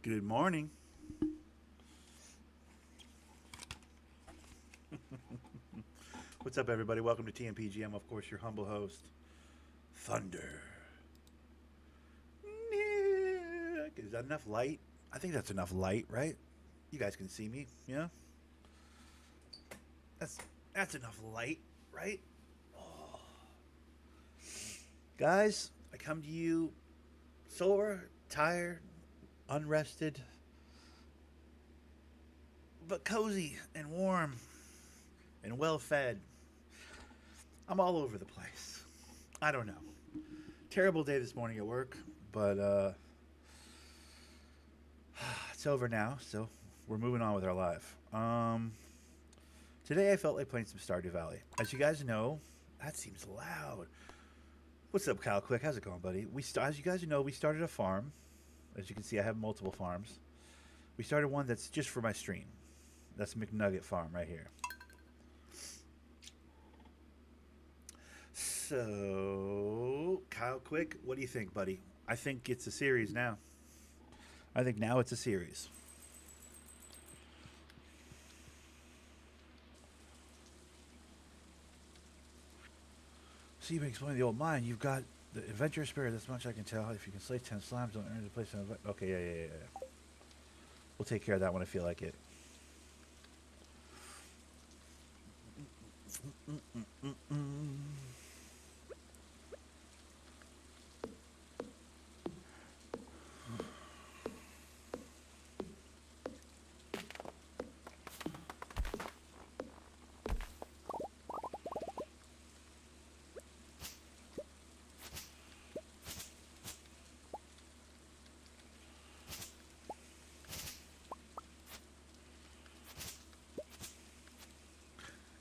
Good morning. What's up, everybody? Welcome to TMPG. I'm, of course, your humble host, Thunder. Is that enough light? I think that's enough light, right? You guys can see me, yeah? That's that's enough light, right? Guys, I come to you sore, tired, unrested, but cozy and warm and well fed. I'm all over the place. I don't know. Terrible day this morning at work, but it's over now, so we're moving on with our life. Today I felt like playing some Stardew Valley. As you guys know, that seems loud. What's up, Kyle Quick? How's it going, buddy? As you guys know, we started a farm. As you can see, I have multiple farms. We started one that's just for my stream. That's McNugget Farm right here. So, Kyle Quick, what do you think, buddy? I think it's a series now. I think now it's a series. So you've been exploring the old mine. You've got the adventure spirit. That's much I can tell. If you can slay 10 slimes, don't earn the place. Okay, yeah. We'll take care of that when I feel like it.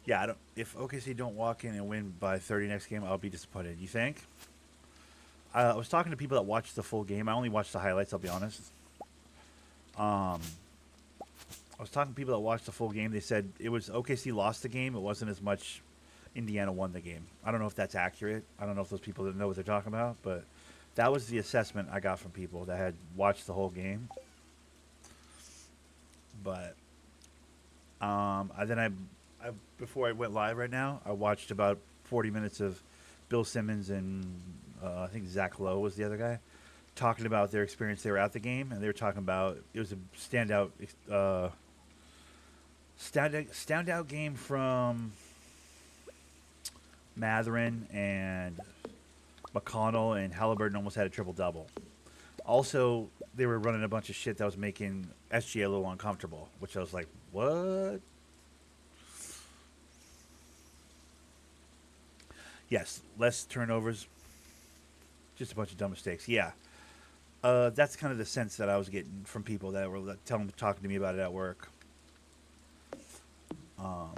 Yeah, I don't. If OKC don't walk in and win by 30 next game, I'll be disappointed. You think? I was talking to people that watched the full game. I only watched the highlights. I'll be honest. Um, I was talking to people that watched the full game. They said it was OKC lost the game. It wasn't as much Indiana won the game. I don't know if that's accurate. I don't know if those people didn't know what they're talking about, but that was the assessment I got from people that had watched the whole game. But I before I went live right now, I watched about 40 minutes of Bill Simmons and I think Zach Lowe was the other guy talking about their experience. They were at the game and they were talking about it was a standout game from Matherin and McConnell, and Halliburton almost had a triple double. Also, they were running a bunch of shit that was making SGA a little uncomfortable, which I was like, what? Yes, less turnovers, just a bunch of dumb mistakes. Yeah, that's kind of the sense that I was getting from people that were talking to me about it at work. Um,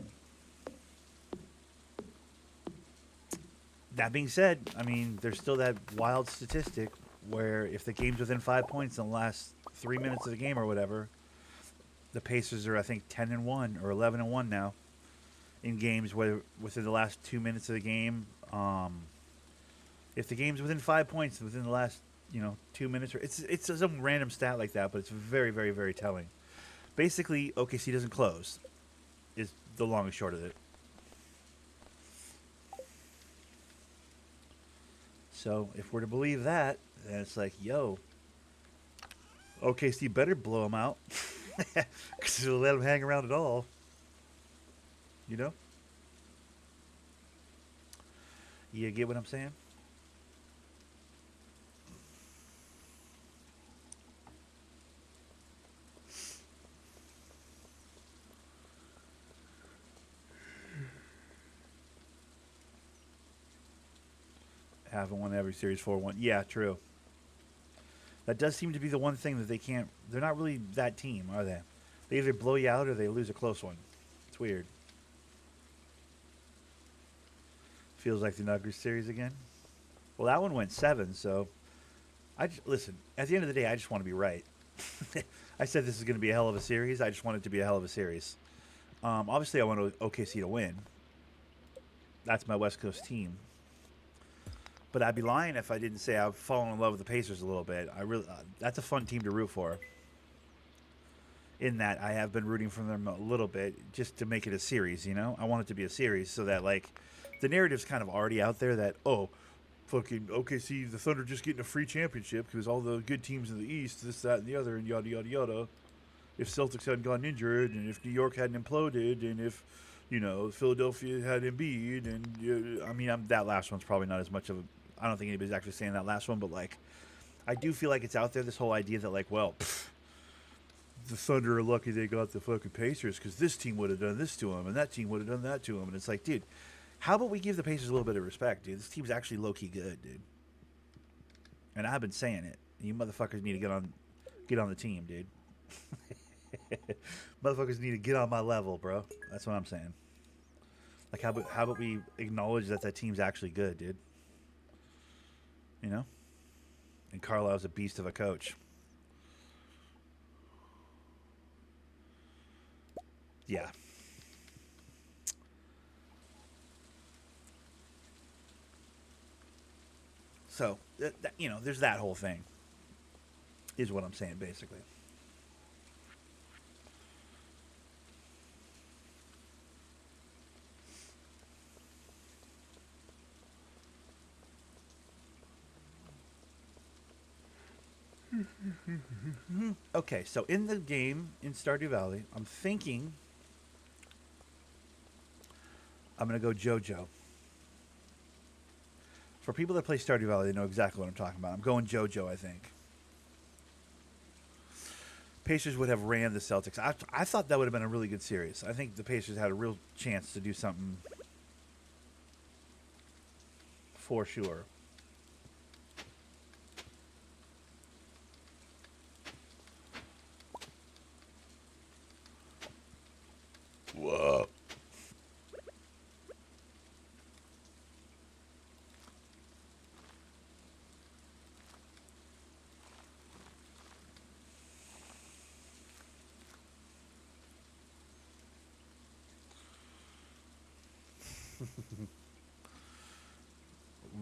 that being said, I mean, there's still that wild statistic where if the game's within 5 points in the last 3 minutes of the game or whatever, the Pacers are I think 10-1 or 11-1 now in games where within the last 2 minutes of the game. If the game's within 5 points within the last 2 minutes, or it's some random stat like that, but it's very very very telling. Basically, OKC doesn't close. Is the long and short of it. So if we're to believe that, then it's like, yo, OKC better blow them out because it'll let them hang around at all. You know? You get what I'm saying? Haven't won every series 4-1. Yeah, true. That does seem to be the one thing that they can't. They're not really that team, are they? They either blow you out or they lose a close one. It's weird. Feels like the Nuggets series again. Well, that one went 7, so listen. At the end of the day, I just want to be right. I said this is going to be a hell of a series. I just want it to be a hell of a series. Obviously, I want OKC to win. That's my West Coast team. But I'd be lying if I didn't say I've fallen in love with the Pacers a little bit. I really, that's a fun team to root for. in that I have been rooting for them a little bit just to make it a series. You know, I want it to be a series so that like the narrative's kind of already out there that oh, fucking OKC, the Thunder just getting a free championship because all the good teams in the East, this, that, and the other, and yada yada yada. If Celtics hadn't gotten injured, and if New York hadn't imploded, and if Philadelphia had Embiid, and I mean, that last one's probably not as much of a. I don't think anybody's actually saying that last one, but like, I do feel like it's out there. This whole idea that like, well, the Thunder are lucky they got the fucking Pacers because this team would have done this to them, and that team would have done that to them, and it's like, dude, how about we give the Pacers a little bit of respect, dude? This team's actually low key good, dude. And I've been saying it. You motherfuckers need to get on the team, dude. Motherfuckers need to get on my level, bro. That's what I'm saying. Like, how about we acknowledge that team's actually good, dude? You know? And Carlisle's a beast of a coach. Yeah. So, there's that whole thing, is what I'm saying, basically. Okay, so in the game in Stardew Valley, I'm thinking I'm going to go JoJo. For people that play Stardew Valley, they know exactly what I'm talking about. I'm going JoJo, I think. Pacers would have ran the Celtics. I thought that would have been a really good series. I think the Pacers had a real chance to do something for sure. Whoa.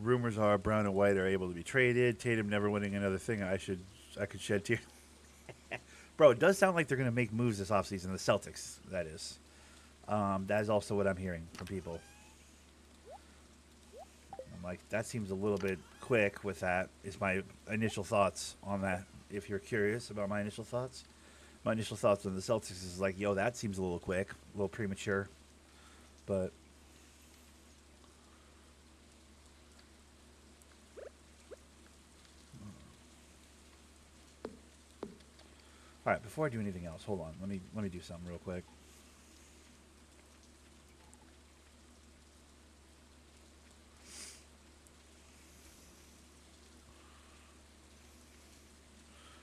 Rumors are Brown and White are able to be traded. Tatum never winning another thing. I could shed tears. Bro, it does sound like they're going to make moves this offseason. The Celtics, that is. That is also what I'm hearing from people. I'm like, that seems a little bit quick with that, is my initial thoughts on that. If you're curious about my initial thoughts. My initial thoughts on the Celtics is like, yo, that seems a little quick, a little premature. But all right, before I do anything else, hold on. Let me do something real quick.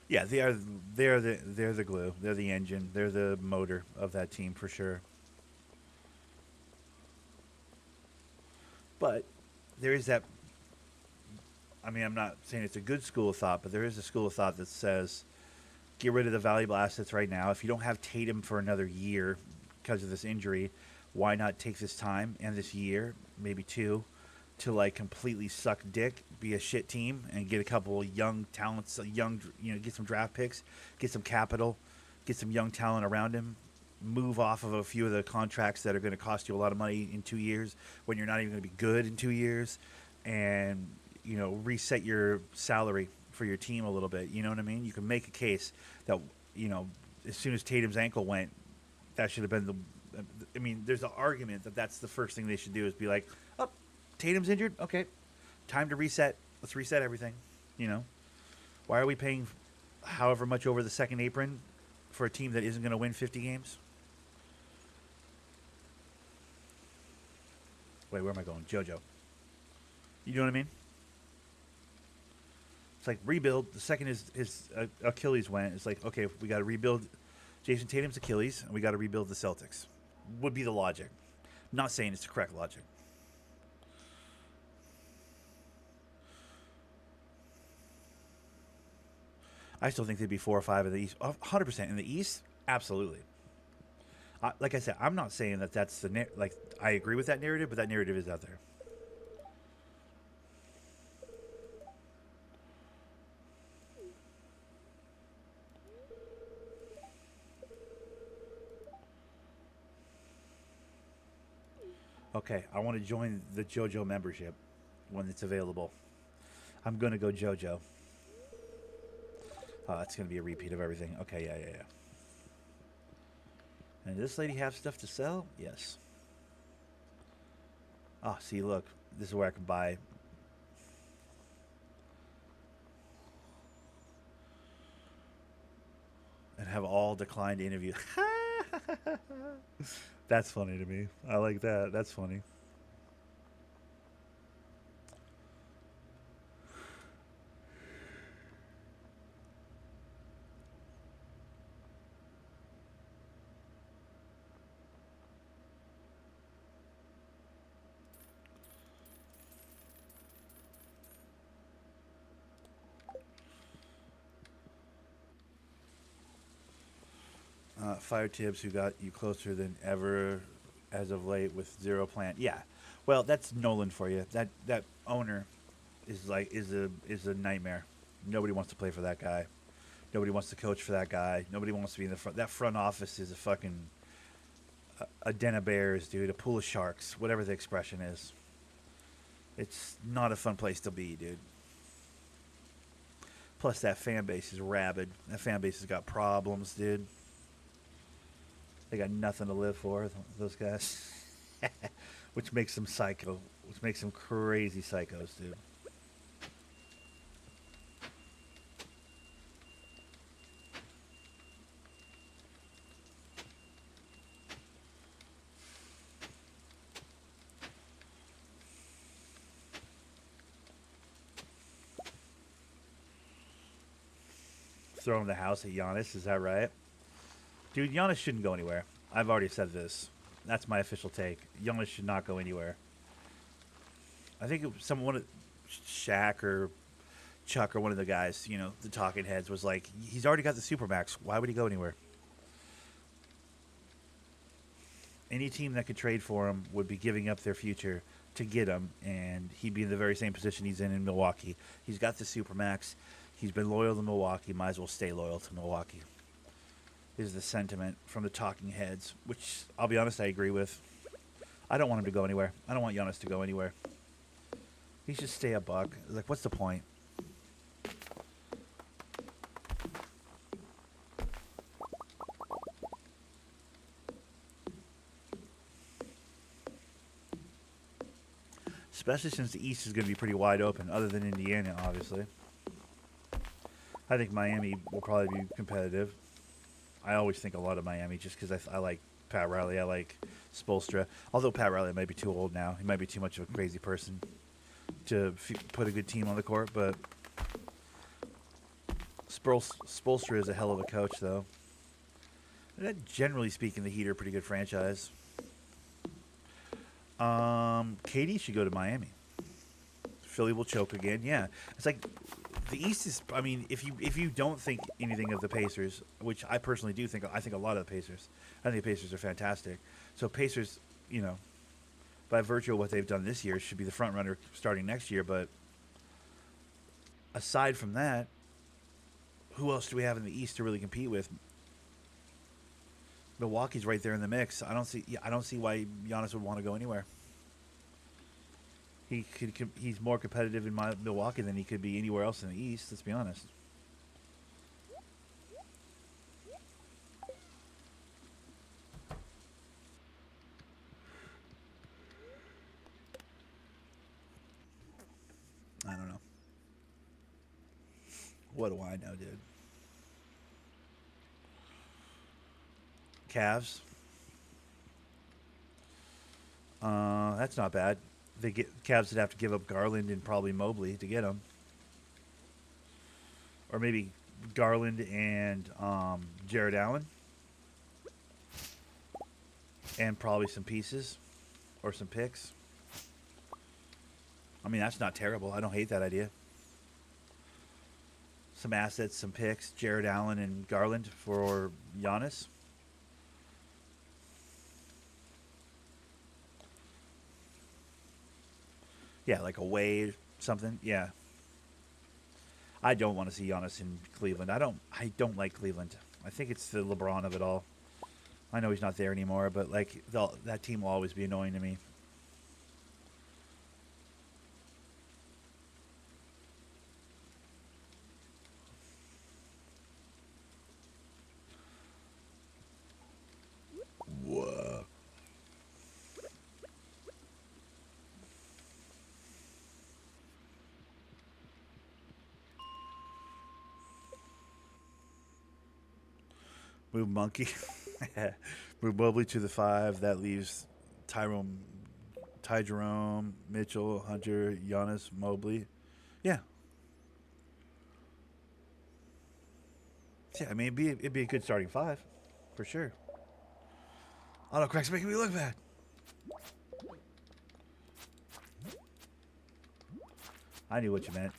Yeah, they're the glue. They're the engine. They're the motor of that team for sure. But there is that. I mean, I'm not saying it's a good school of thought, but there is a school of thought that says get rid of the valuable assets right now. If you don't have Tatum for another year because of this injury, why not take this time and this year, maybe two, to like completely suck dick, be a shit team, and get a couple young talents, get some draft picks, get some capital, get some young talent around him, move off of a few of the contracts that are going to cost you a lot of money in 2 years when you're not even going to be good in 2 years, and reset your salary for your team a little bit. You know what I mean? You can make a case that as soon as Tatum's ankle went, that should have been the. I mean, there's an argument that that's the first thing they should do is be like, oh, Tatum's injured. Okay, time to reset. Let's reset everything. You know, why are we paying however much over the second apron for a team that isn't going to win 50 games? Wait, where am I going? JoJo. You know what I mean? It's like rebuild. The second his Achilles went, it's like, okay, we got to rebuild Jason Tatum's Achilles, and we got to rebuild the Celtics. Would be the logic. Not saying it's the correct logic. I still think they'd be 4 or 5 in the East. 100% in the East, absolutely. Like I said, I'm not saying that that's the like. I agree with that narrative, but that narrative is out there. Okay, I want to join the JoJo membership when it's available. I'm gonna go JoJo. Oh, that's gonna be a repeat of everything. Okay, yeah. And does this lady have stuff to sell? Yes. Ah, see, look, this is where I can buy. And have all declined interviews. That's funny to me. I like that. That's funny. Fire tips who got you closer than ever as of late with zero plan. Yeah, well, that's Nolan for you. That owner is a nightmare. Nobody wants to play for that guy. Nobody wants to coach for that guy. Nobody wants to be in the front. That front office is a fucking a den of bears, dude. A pool of sharks. Whatever the expression is. It's not a fun place to be, dude. Plus, that fan base is rabid. That fan base has got problems, dude. They got nothing to live for, those guys. Which makes them psycho. Which makes them crazy psychos, dude. Throwing the house at Giannis, is that right? Dude, Giannis shouldn't go anywhere. I've already said this. That's my official take. Giannis should not go anywhere. I think someone, Shaq or Chuck or one of the guys, the talking heads, was like, he's already got the Supermax. Why would he go anywhere? Any team that could trade for him would be giving up their future to get him, and he'd be in the very same position he's in Milwaukee. He's got the Supermax. He's been loyal to Milwaukee. Might as well stay loyal to Milwaukee. Is the sentiment from the talking heads, which I'll be honest, I agree with. I don't want him to go anywhere. I don't want Giannis to go anywhere. He should stay a buck. Like, what's the point? Especially since the East is going to be pretty wide open, other than Indiana, obviously. I think Miami will probably be competitive. I always think a lot of Miami just because I like Pat Riley. I like Spoelstra. Although Pat Riley might be too old now. He might be too much of a crazy person to put a good team on the court. But Spoelstra is a hell of a coach, though. And generally speaking, the Heat are a pretty good franchise. KD should go to Miami. Philly will choke again. Yeah. It's like the East is. I mean, if you don't think anything of the Pacers, which I personally do think, I think a lot of the Pacers. I think the Pacers are fantastic. So Pacers, by virtue of what they've done this year, should be the front runner starting next year. But aside from that, who else do we have in the East to really compete with? Milwaukee's right there in the mix. I don't see why Giannis would want to go anywhere. He's more competitive in Milwaukee than he could be anywhere else in the East. Let's be honest. I don't know. What do I know, dude? Cavs. That's not bad. Cavs would have to give up Garland and probably Mobley to get him, or maybe Garland and Jared Allen, and probably some pieces or some picks. I mean, that's not terrible. I don't hate that idea. Some assets, some picks, Jared Allen and Garland for Giannis. Yeah, like a Wade, something. Yeah. I don't want to see Giannis in Cleveland. I don't like Cleveland. I think it's the LeBron of it all. I know he's not there anymore, but like that team will always be annoying to me. Move Monkey. Move Mobley to the 5. That leaves Tyrone, Ty Jerome, Mitchell, Hunter, Giannis, Mobley. Yeah. Yeah, I mean, it'd be a good starting 5. For sure. Auto crack's making me look bad. I knew what you meant.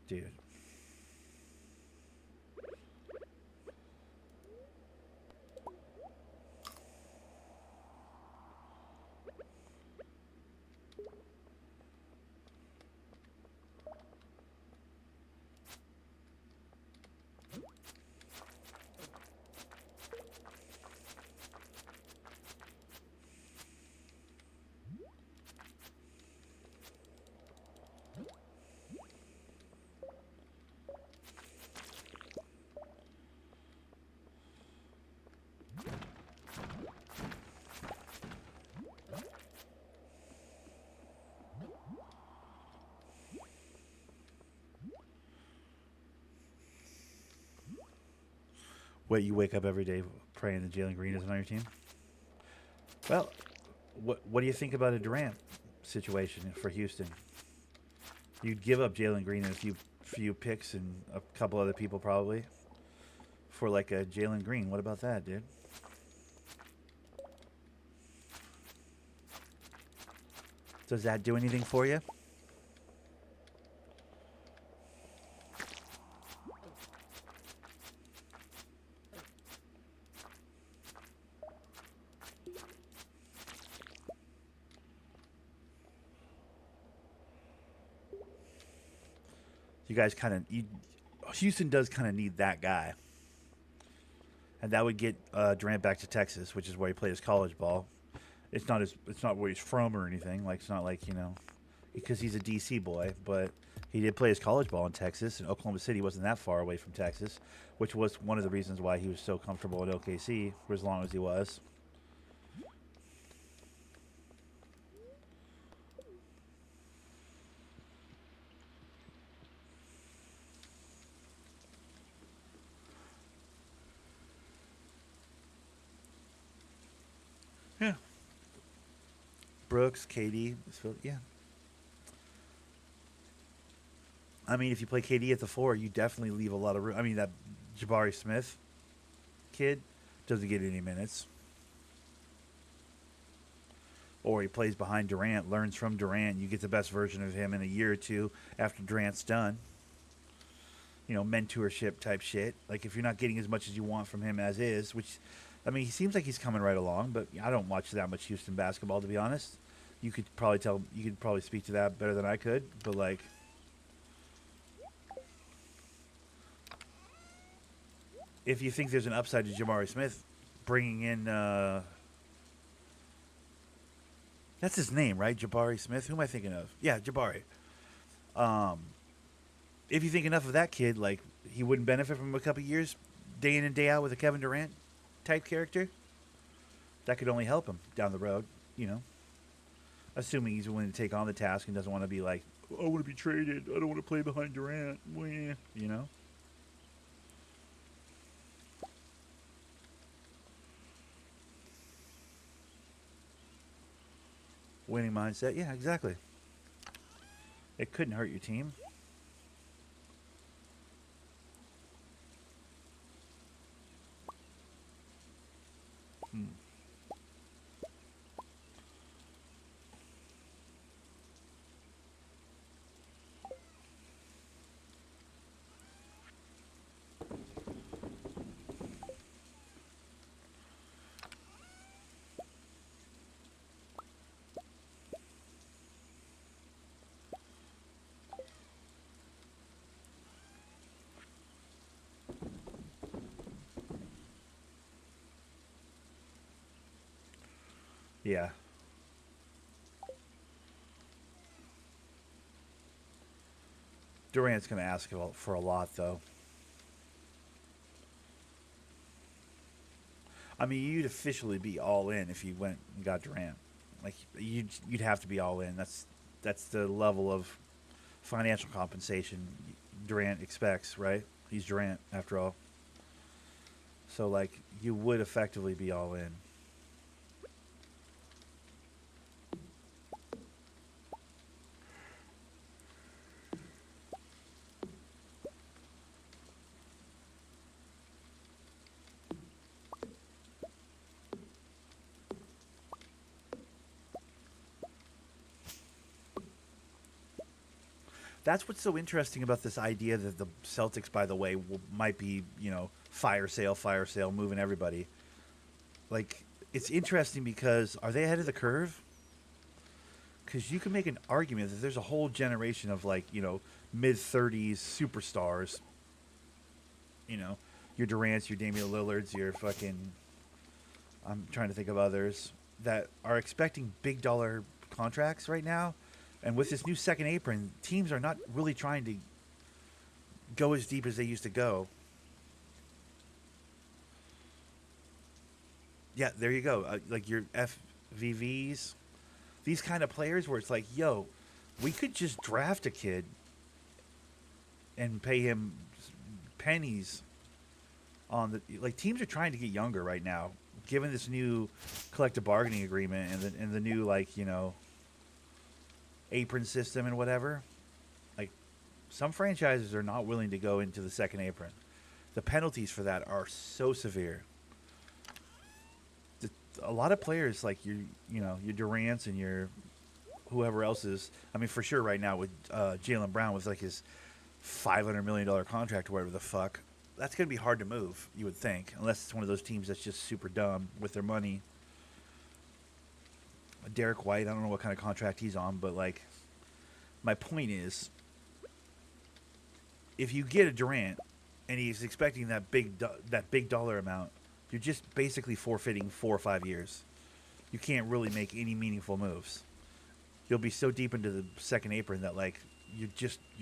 Dude. What, you wake up every day praying that Jalen Green isn't on your team? Well, what do you think about a Durant situation for Houston? You'd give up Jalen Green and a few picks and a couple other people probably for like a Jalen Green. What about that, dude? Does that do anything for you? You guys kind of Houston does kind of need that guy, and that would get Durant back to Texas, which is where he played his college ball. It's not where he's from or anything. Like it's not like because he's a DC boy, but he did play his college ball in Texas, and Oklahoma City wasn't that far away from Texas, which was one of the reasons why he was so comfortable at OKC for as long as he was. Yeah. Brooks, KD, yeah. I mean, if you play KD at the 4, you definitely leave a lot of room. I mean, that Jabari Smith kid doesn't get any minutes. Or he plays behind Durant, learns from Durant. You get the best version of him in a year or two after Durant's done. Mentorship type shit. Like, if you're not getting as much as you want from him as is, which, I mean, he seems like he's coming right along, but I don't watch that much Houston basketball, to be honest. You could probably speak to that better than I could, but, like, if you think there's an upside to Jabari Smith, bringing in, that's his name, right? Jabari Smith? Who am I thinking of? Yeah, Jabari. Um, if you think enough of that kid, like, he wouldn't benefit from a couple years, day in and day out with a Kevin Durant type character, that could only help him down the road, assuming he's willing to take on the task and doesn't want to be like, I want to be traded. I don't want to play behind Durant. You know? Winning mindset. Yeah, exactly. It couldn't hurt your team. Hmm. Yeah. Durant's going to ask for a lot, though. I mean, you'd officially be all in if you went and got Durant. Like you'd have to be all in. That's the level of financial compensation Durant expects, right? He's Durant after all. So like you would effectively be all in. That's what's so interesting about this idea that the Celtics, by the way, might be, fire sale, moving everybody. Like, it's interesting because are they ahead of the curve? Because you can make an argument that there's a whole generation of, like, mid 30s superstars. You know, your Durant's, your Damian Lillard's, your fucking. I'm trying to think of others that are expecting big dollar contracts right now. And with this new second apron, teams are not really trying to go as deep as they used to go. Yeah, there you go. Like your FVVs, these kind of players where it's like, yo, we could just draft a kid and pay him pennies on the. Like teams are trying to get younger right now, given this new collective bargaining agreement and the new apron system and whatever. Like some franchises are not willing to go into the second apron. The penalties for that are so severe. A lot of players like your Durant's and your whoever else is. I mean, for sure, right now with Jaylen Brown with like his $500 million contract or whatever the fuck, that's gonna be hard to move. You would think, unless it's one of those teams that's just super dumb with their money. Derek White, I don't know what kind of contract he's on, but like, my point is, if you get a Durant and he's expecting that big dollar amount, you're just basically forfeiting 4 or 5 years. You can't really make any meaningful moves. You'll be so deep into the second apron that like your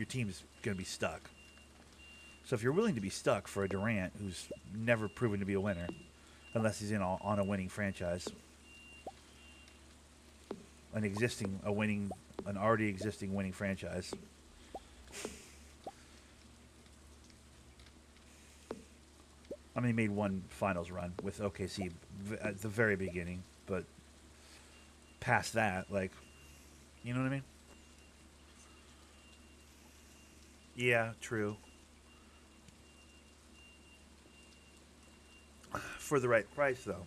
team's gonna be stuck. So if you're willing to be stuck for a Durant who's never proven to be a winner, unless he's on a winning franchise. An already existing winning franchise. I mean, he made one finals run with OKC at the very beginning, but past that, like, you know what I mean? Yeah, true. For the right price, though.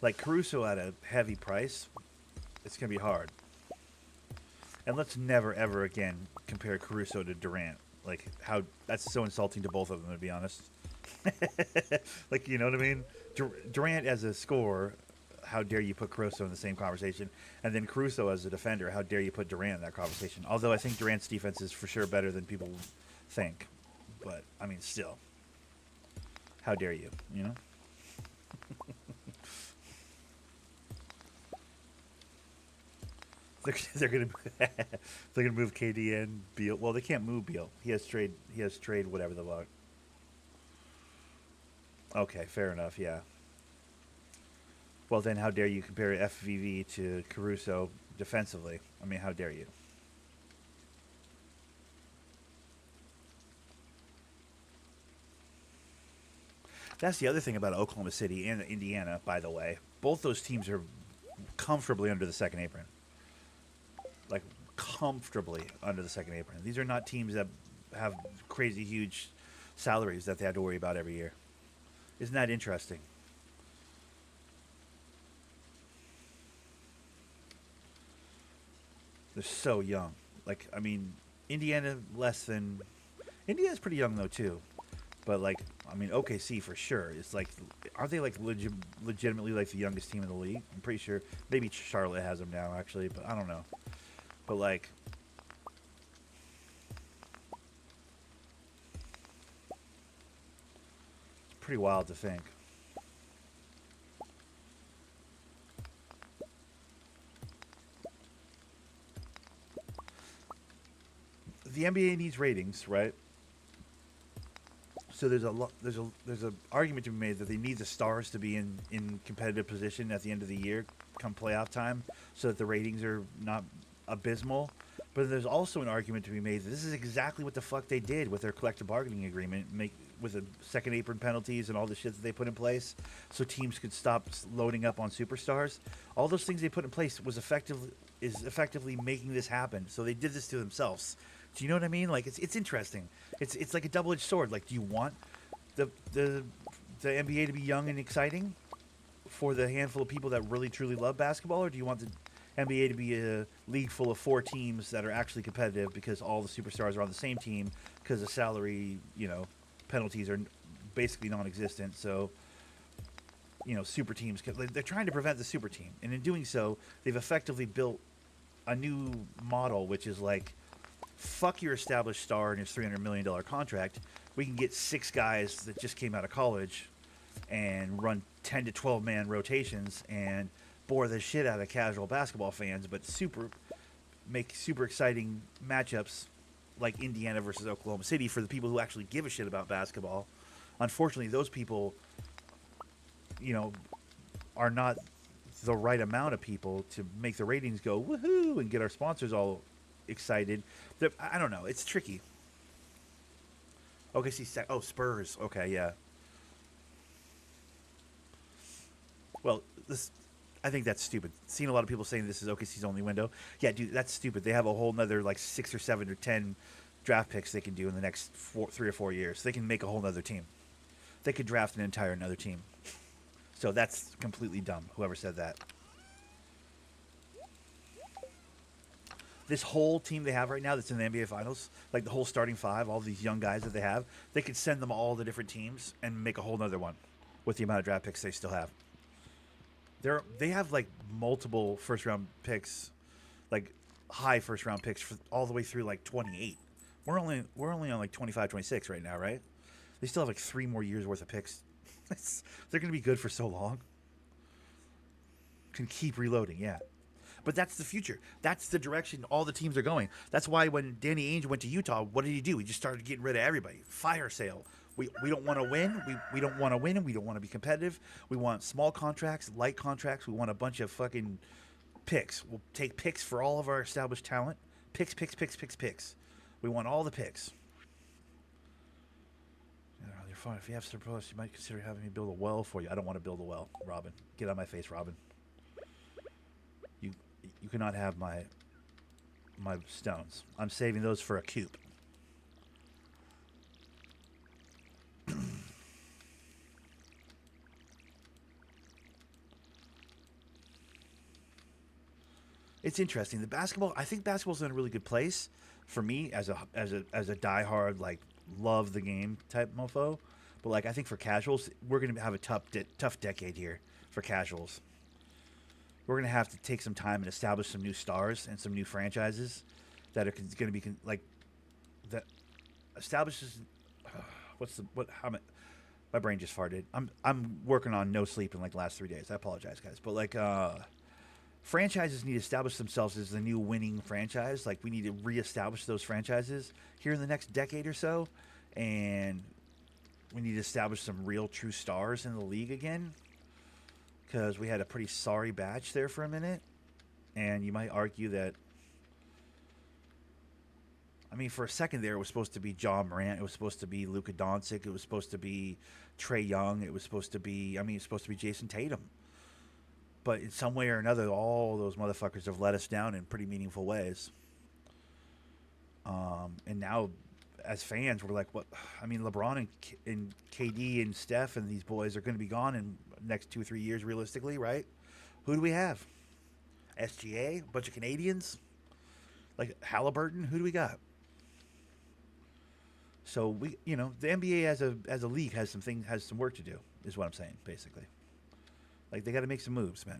Like Caruso at a heavy price, it's gonna be hard. And let's never ever again compare Caruso to Durant. Like how that's so insulting to both of them, to be honest. Like you know what I mean? Durant as a scorer, how dare you put Caruso in the same conversation? And then Caruso as a defender, how dare you put Durant in that conversation? Although I think Durant's defense is for sure better than people think, but I mean still, how dare you? You know? They're gonna they're gonna move KD and Beal. Well, they can't move Beal. He has trade whatever the fuck. Okay, fair enough. Yeah. Well, then how dare you compare FVV to Caruso defensively? I mean, how dare you? That's the other thing about Oklahoma City and Indiana, by the way. Both those teams are comfortably under the second apron. Like comfortably under the second apron. These are not teams that have crazy huge salaries that they have to worry about every year. Isn't that interesting? They're so young. Like I mean, Indiana less than Indiana's pretty young though too. But like I mean OKC for sure. It's like aren't they like legitimately like the youngest team in the league? I'm pretty sure. Maybe Charlotte has them now actually, but I don't know. But like it's pretty wild to think. the NBA needs ratings, right? So there's a argument to be made that they need the stars to be in competitive position at the end of the year, come playoff time, so that the ratings are not abysmal. But there's also an argument to be made that this is exactly what the fuck they did with their collective bargaining agreement, make with the second apron penalties and all the shit that they put in place, so teams could stop loading up on superstars. All those things they put in place is effectively making this happen. So they did this to themselves. Do you know what I mean? Like it's interesting. It's like a double-edged sword. Like, do you want the the NBA to be young and exciting for the handful of people that really truly love basketball, or do you want the NBA to be a league full of 4 teams that are actually competitive because all the superstars are on the same team because the salary, penalties are basically non-existent. So, super teams, they're trying to prevent the super team. And in doing so, they've effectively built a new model, which is like, fuck your established star and his $300 million contract. We can get 6 guys that just came out of college and run 10 to 12 man rotations and bore the shit out of casual basketball fans, but make super exciting matchups like Indiana versus Oklahoma City for the people who actually give a shit about basketball. Unfortunately, those people, are not the right amount of people to make the ratings go woohoo and get our sponsors all excited. I don't know. It's tricky. OKC. Spurs. Okay, yeah. Well, I think that's stupid. Seen a lot of people saying this is OKC's only window. Yeah, dude, that's stupid. They have a whole nother like 6 or 7 or 10 draft picks they can do in the next 3 or 4 years. They can make a whole nother team. They could draft an entire another team. So that's completely dumb, whoever said that. This whole team they have right now that's in the NBA Finals, like the whole starting 5, all these young guys that they have, they could send them all the different teams and make a whole nother one with the amount of draft picks they still have. They have like multiple first round picks, like high first round picks all the way through like 28. We're only on like 25, 26 right now, right? They still have like 3 more years worth of picks. They're going to be good for so long. Can keep reloading, yeah. But that's the future. That's the direction all the teams are going. That's why when Danny Ainge went to Utah, what did he do? He just started getting rid of everybody. Fire sale. We don't want to win. We don't want to win, and we don't want to be competitive. We want small contracts, light contracts. We want a bunch of fucking picks. We'll take picks for all of our established talent. Picks. We want all the picks. You're fine. If you have surplus, you might consider having me build a well for you. I don't want to build a well, Robin. Get out of my face, Robin. You cannot have my stones. I'm saving those for a coop. It's interesting. I think basketball's in a really good place for me as a diehard, like, love the game type mofo. But like, I think for casuals, we're gonna have a tough decade here for casuals. We're gonna have to take some time and establish some new stars and some new franchises that are gonna be like that establishes. My brain just farted. I'm working on no sleep in like the last 3 days. I apologize, guys, but like franchises need to establish themselves as the new winning franchise. Like, we need to reestablish those franchises here in the next decade or so, and we need to establish some real true stars in the league again, because we had a pretty sorry batch there for a minute. And you might argue that, I mean, for a second there, it was supposed to be John Morant, it was supposed to be Luka Doncic, it was supposed to be Trae Young, it was supposed to be Jason Tatum. But in some way or another, all those motherfuckers have let us down in pretty meaningful ways. And now, as fans, we're like, what? I mean, LeBron and KD and Steph and these boys are going to be gone in the next 2 or 3 years, realistically, right? Who do we have? SGA? A bunch of Canadians? Like Halliburton? Who do we got? So the NBA as a league has some work to do, is what I'm saying, basically. Like, they got to make some moves, man.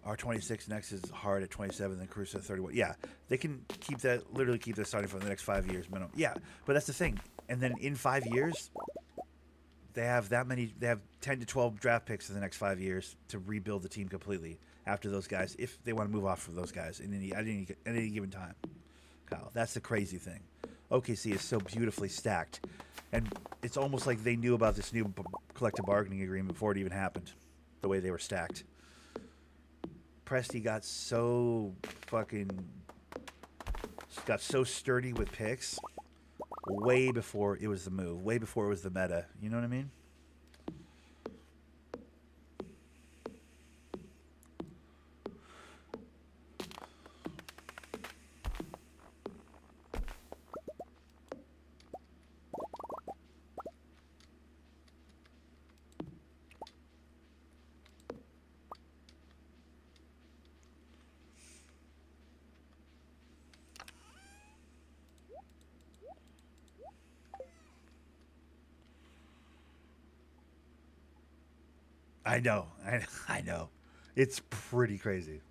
R26 next is hard at 27, then Caruso at 31. Yeah, they can literally keep that starting for the next 5 years minimum. Yeah, but that's the thing. And then in 5 years, they have 10 to 12 draft picks in the next 5 years to rebuild the team completely after those guys, if they want to move off of those guys at any given time. Kyle, that's the crazy thing. OKC is so beautifully stacked, and it's almost like they knew about this new collective bargaining agreement before it even happened. The way they were stacked. Presti got so sturdy with picks way before it was the move, way before it was the meta. You know what I mean? I know. I know. It's pretty crazy.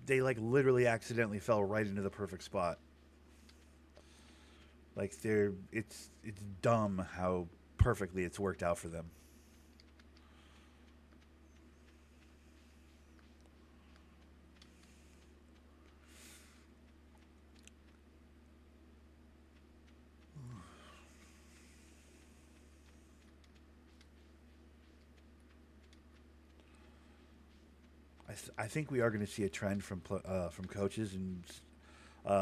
They like literally accidentally fell right into the perfect spot. Like it's dumb how perfectly it's worked out for them. I think we are going to see a trend from coaches and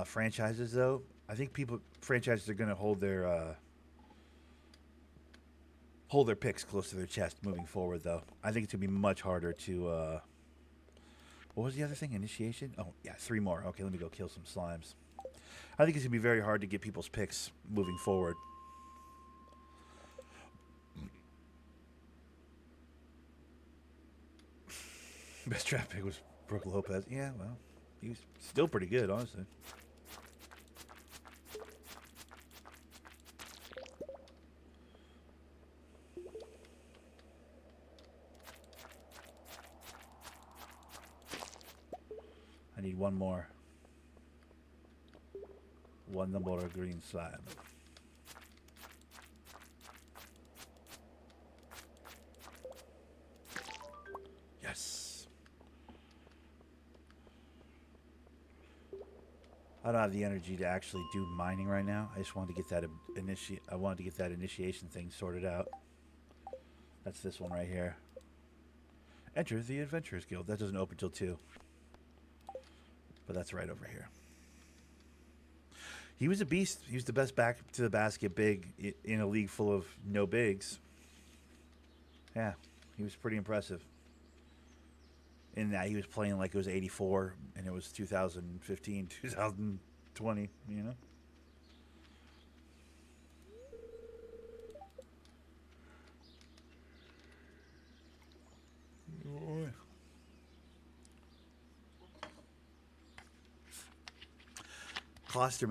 franchises though. I think franchises are going to hold their picks close to their chest moving forward though. I think it's going to be much harder to what was the other thing? Initiation? Oh, yeah, 3 more. Okay, let me go kill some slimes. I think it's going to be very hard to get people's picks moving forward. Best draft pick was Brooke Lopez. Yeah, well, he was still pretty good, honestly. I need one more. One more green slime. Yes. I don't have the energy to actually do mining right now. I just wanted to get that I wanted to get that initiation thing sorted out. That's this one right here. Enter the Adventurers Guild. That doesn't open till 2. But that's right over here. He was a beast. He was the best back to the basket big in a league full of no bigs. Yeah, he was pretty impressive. In that he was playing like it was 84 and it was 2015, 2020, you know?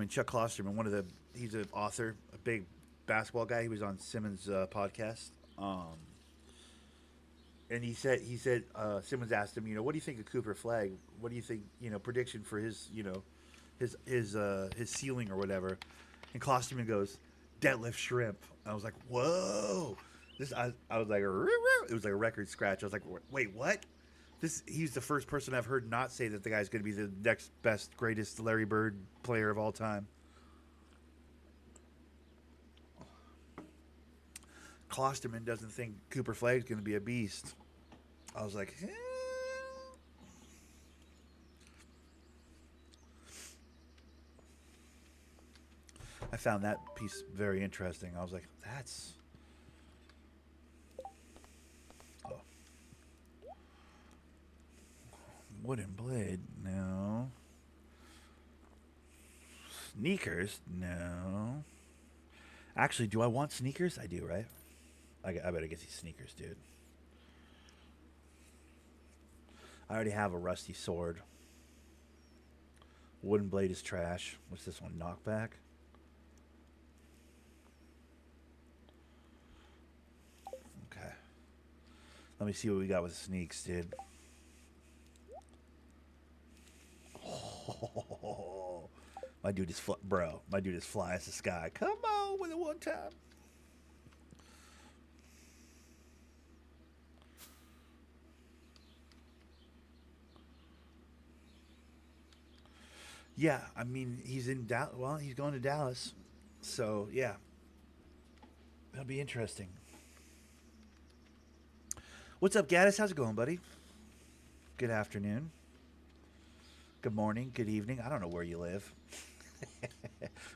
Chuck Klosterman, he's an author, a big basketball guy. He was on Simmons' podcast. And he said Simmons asked him, what do you think of Cooper Flag? What do you think, prediction for his, his ceiling or whatever? And Klosterman goes, deadlift shrimp. I was like, whoa! I was like, it was like a record scratch. I was like, wait, what? He's the first person I've heard not say that the guy's going to be the next best, greatest Larry Bird player of all time. Klosterman doesn't think Cooper Flag's going to be a beast. I was like, I found that piece very interesting. I was like, that's. Oh. Wooden blade? No. Sneakers? No. Actually, do I want sneakers? I do, right? I better get these sneakers, dude. I already have a rusty sword. Wooden blade is trash. What's this one? Knockback? Okay. Let me see what we got with sneaks, dude. Oh, My dude is bro. My dude is fly as the sky. Come on with it one time. Yeah, I mean he's in Dallas. Well, he's going to Dallas, so yeah, that'll be interesting. What's up, Gaddis? How's it going, buddy? Good afternoon. Good morning. Good evening. I don't know where you live.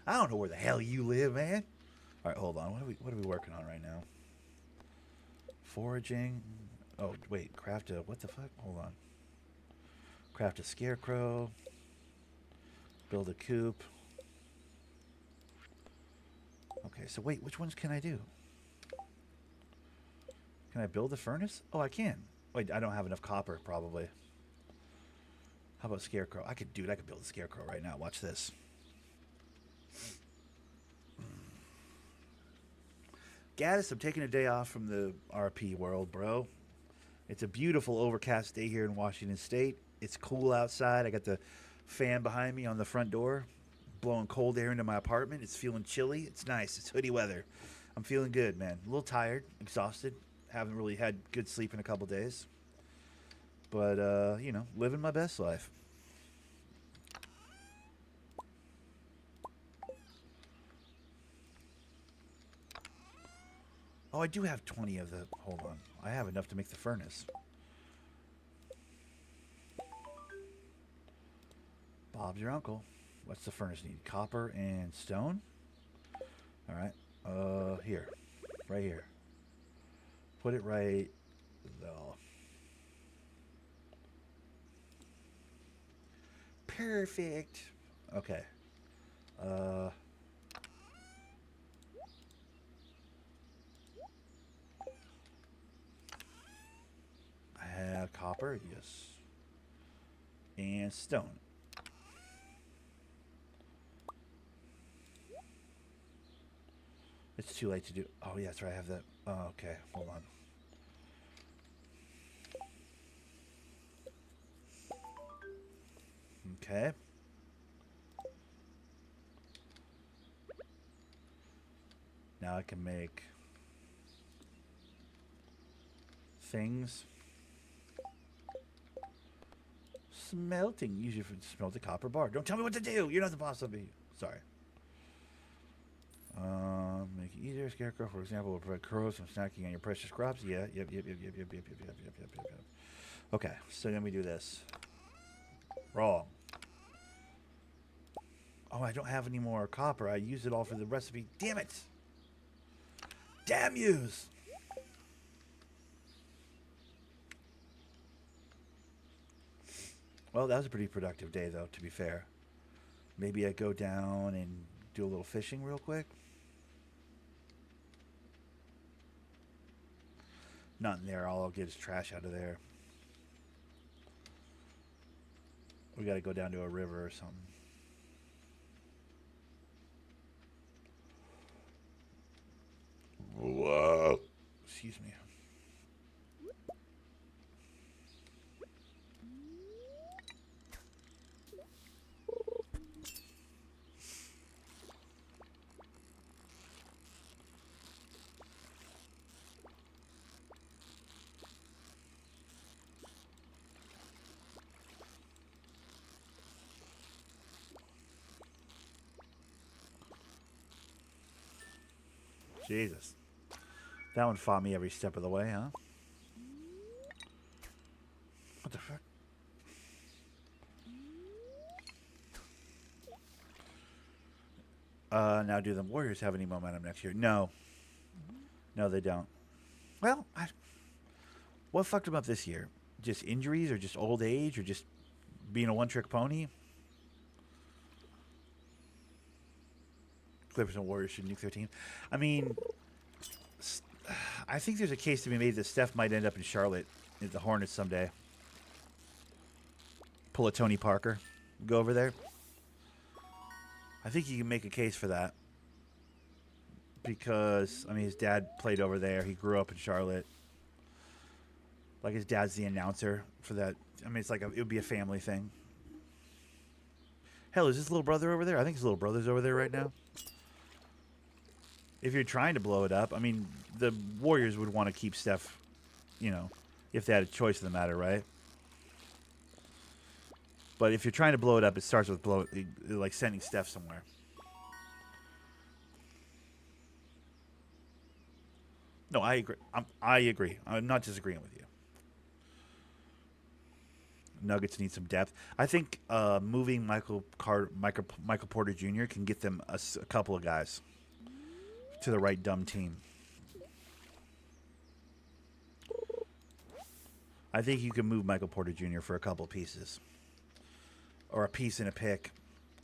I don't know where the hell you live, man. All right, hold on. What are we working on right now? Foraging. Oh wait, craft a what the fuck? Hold on. Craft a scarecrow. Build a coop. Okay, so wait, which ones can I do? Can I build a furnace? Oh, I can. Wait, I don't have enough copper, probably. How about scarecrow? I could build a scarecrow right now. Watch this. Gaddis, I'm taking a day off from the RP world, bro. It's a beautiful overcast day here in Washington State. It's cool outside. I got the fan behind me on the front door, blowing cold air into my apartment. It's feeling chilly. It's nice. It's hoodie weather. I'm feeling good, man. A little tired, exhausted. Haven't really had good sleep in a couple days. But, living my best life. Oh, I do have 20 of the... Hold on. I have enough to make the furnace. Bob's your uncle. What's the furnace need? Copper and stone? Alright. Here. Right here. Put it right... though. Perfect. Okay. I have copper, yes. And stone. It's too late to do. Oh, yeah, that's right. I have that. Oh, okay. Hold on. Okay. Now I can make things. Smelting. Use it for smelt the copper bar. Don't tell me what to do. You're not the boss of me. Sorry. Make it easier. Scarecrow, for example, will prevent crows from snacking on your precious crops. Yeah. Yep. Okay. So let me do this. Wrong. Oh, I don't have any more copper. I used it all for the recipe. Damn it. Damn yous. Well, that was a pretty productive day, though, to be fair. Maybe I go down and do a little fishing real quick. Not in there. All I'll get is trash out of there. We got to go down to a river or something. Whoa. Excuse me. Jesus. That one fought me every step of the way, huh? What the fuck? Now, do the Warriors have any momentum next year? No. No, they don't. Well, what fucked them up this year? Just injuries or just old age or just being a one-trick pony? Clippers and Warriors should nuke their team. I mean, I think there's a case to be made that Steph might end up in Charlotte at the Hornets someday. Pull a Tony Parker. Go over there. I think you can make a case for that. Because, I mean, his dad played over there. He grew up in Charlotte. Like, his dad's the announcer for that. I mean, it's like it would be a family thing. Hell, is his little brother over there? I think his little brother's over there right now. If you're trying to blow it up, I mean, the Warriors would want to keep Steph, you know, if they had a choice in the matter, right? But if you're trying to blow it up, it starts with like sending Steph somewhere. No, I agree. I agree. I'm not disagreeing with you. Nuggets need some depth. I think moving Michael Porter Jr. can get them a couple of guys to the right dumb team. I think you can move Michael Porter Jr. for a couple pieces, or a piece and a pick.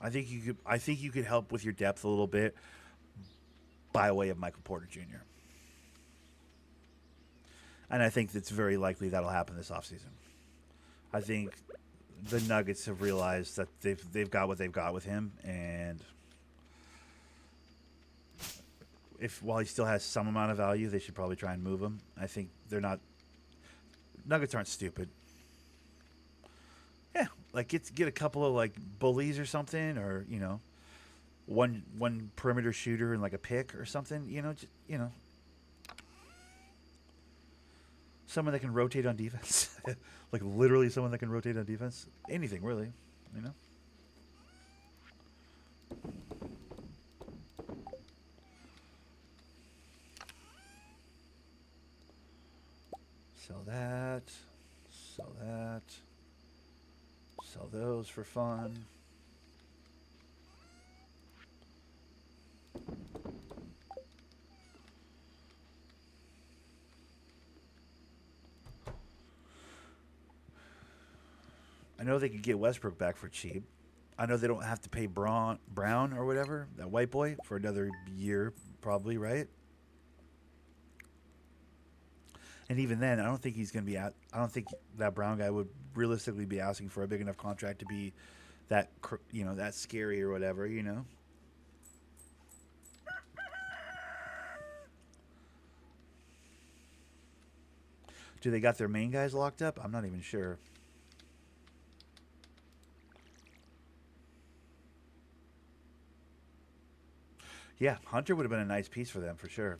I think you could. I think you could help with your depth a little bit by way of Michael Porter Jr. And I think it's very likely that'll happen this offseason. I think the Nuggets have realized that they've got what they've got with him, and if while he still has some amount of value, they should probably try and move him. I think they're not. Nuggets aren't stupid. Yeah, like get a couple of like bullies or something, or one perimeter shooter and like a pick or something. Someone that can rotate on defense, like literally someone that can rotate on defense. Anything really, you know. Sell that. Sell that. Sell those for fun. I know they could get Westbrook back for cheap. I know they don't have to pay Brown or whatever, that white boy, for another year, probably, right? And even then, I don't think he's going to be at. I don't think that Brown guy would realistically be asking for a big enough contract to be that scary or whatever. Do they got their main guys locked up? I'm not even sure. Yeah, Hunter would have been a nice piece for them for sure.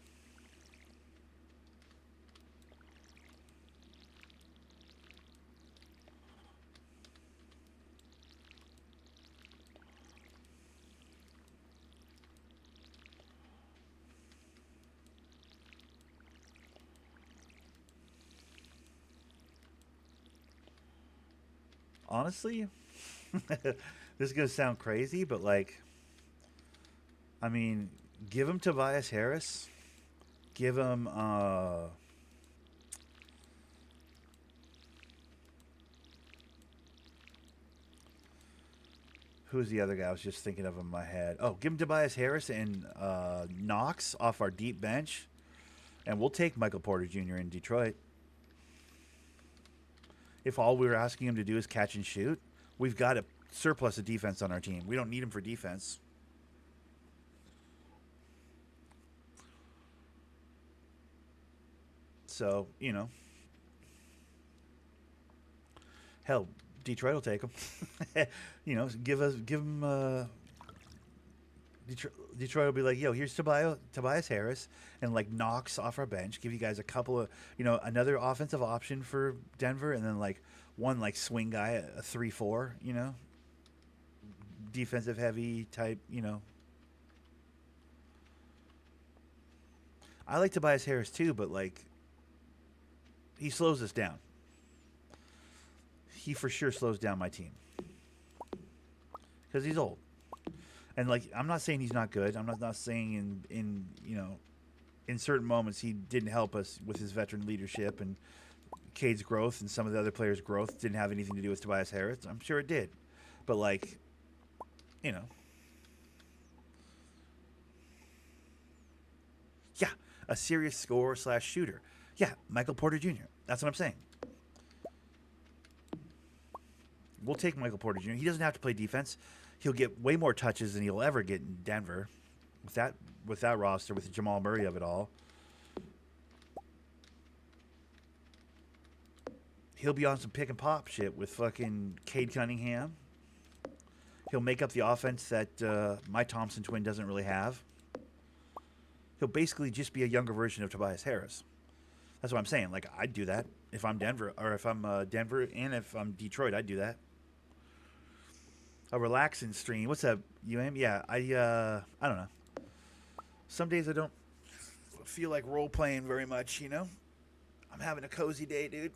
Honestly, this is gonna sound crazy, but like, I mean, give him Tobias Harris, give him who's the other guy I was just thinking of in my head? Oh, give him Tobias Harris and Knox off our deep bench, and we'll take Michael Porter Jr. in Detroit. If all we were asking him to do is catch and shoot, we've got a surplus of defense on our team. We don't need him for defense. So, hell, Detroit will take him. Give him. Detroit will be like, yo, here's Tobias Harris and like Knox off our bench. Give you guys a couple of, another offensive option for Denver, and then like one like swing guy, a 3-4, defensive heavy type. I like Tobias Harris too, but like he slows us down. He for sure slows down my team because he's old. And like, I'm not saying he's not good. I'm not saying in certain moments he didn't help us with his veteran leadership, and Cade's growth and some of the other players' growth didn't have anything to do with Tobias Harris. I'm sure it did, but like, you know, yeah, a serious scorer slash shooter. Yeah, Michael Porter Jr. That's what I'm saying. We'll take Michael Porter Jr. He doesn't have to play defense. He'll get way more touches than he'll ever get in Denver with that roster, with the Jamal Murray of it all. He'll be on some pick and pop shit with fucking Cade Cunningham. He'll make up the offense that my Thompson twin doesn't really have. He'll basically just be a younger version of Tobias Harris. That's what I'm saying. Like, I'd do that if I'm Denver, or if I'm Denver, and if I'm Detroit, I'd do that. A relaxing stream. What's up, UM? Yeah, I don't know. Some days I don't feel like role playing very much. You know, I'm having a cozy day, dude.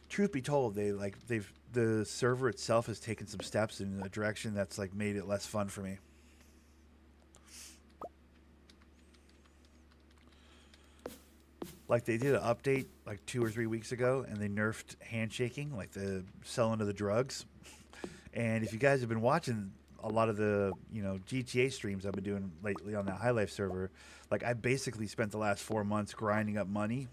Truth be told, the server itself has taken some steps in a direction that's like made it less fun for me. Like they did an update like 2 or 3 weeks ago, and they nerfed handshaking, like the selling of the drugs. And if you guys have been watching a lot of the GTA streams I've been doing lately on that High Life server, like I basically spent the last 4 months grinding up money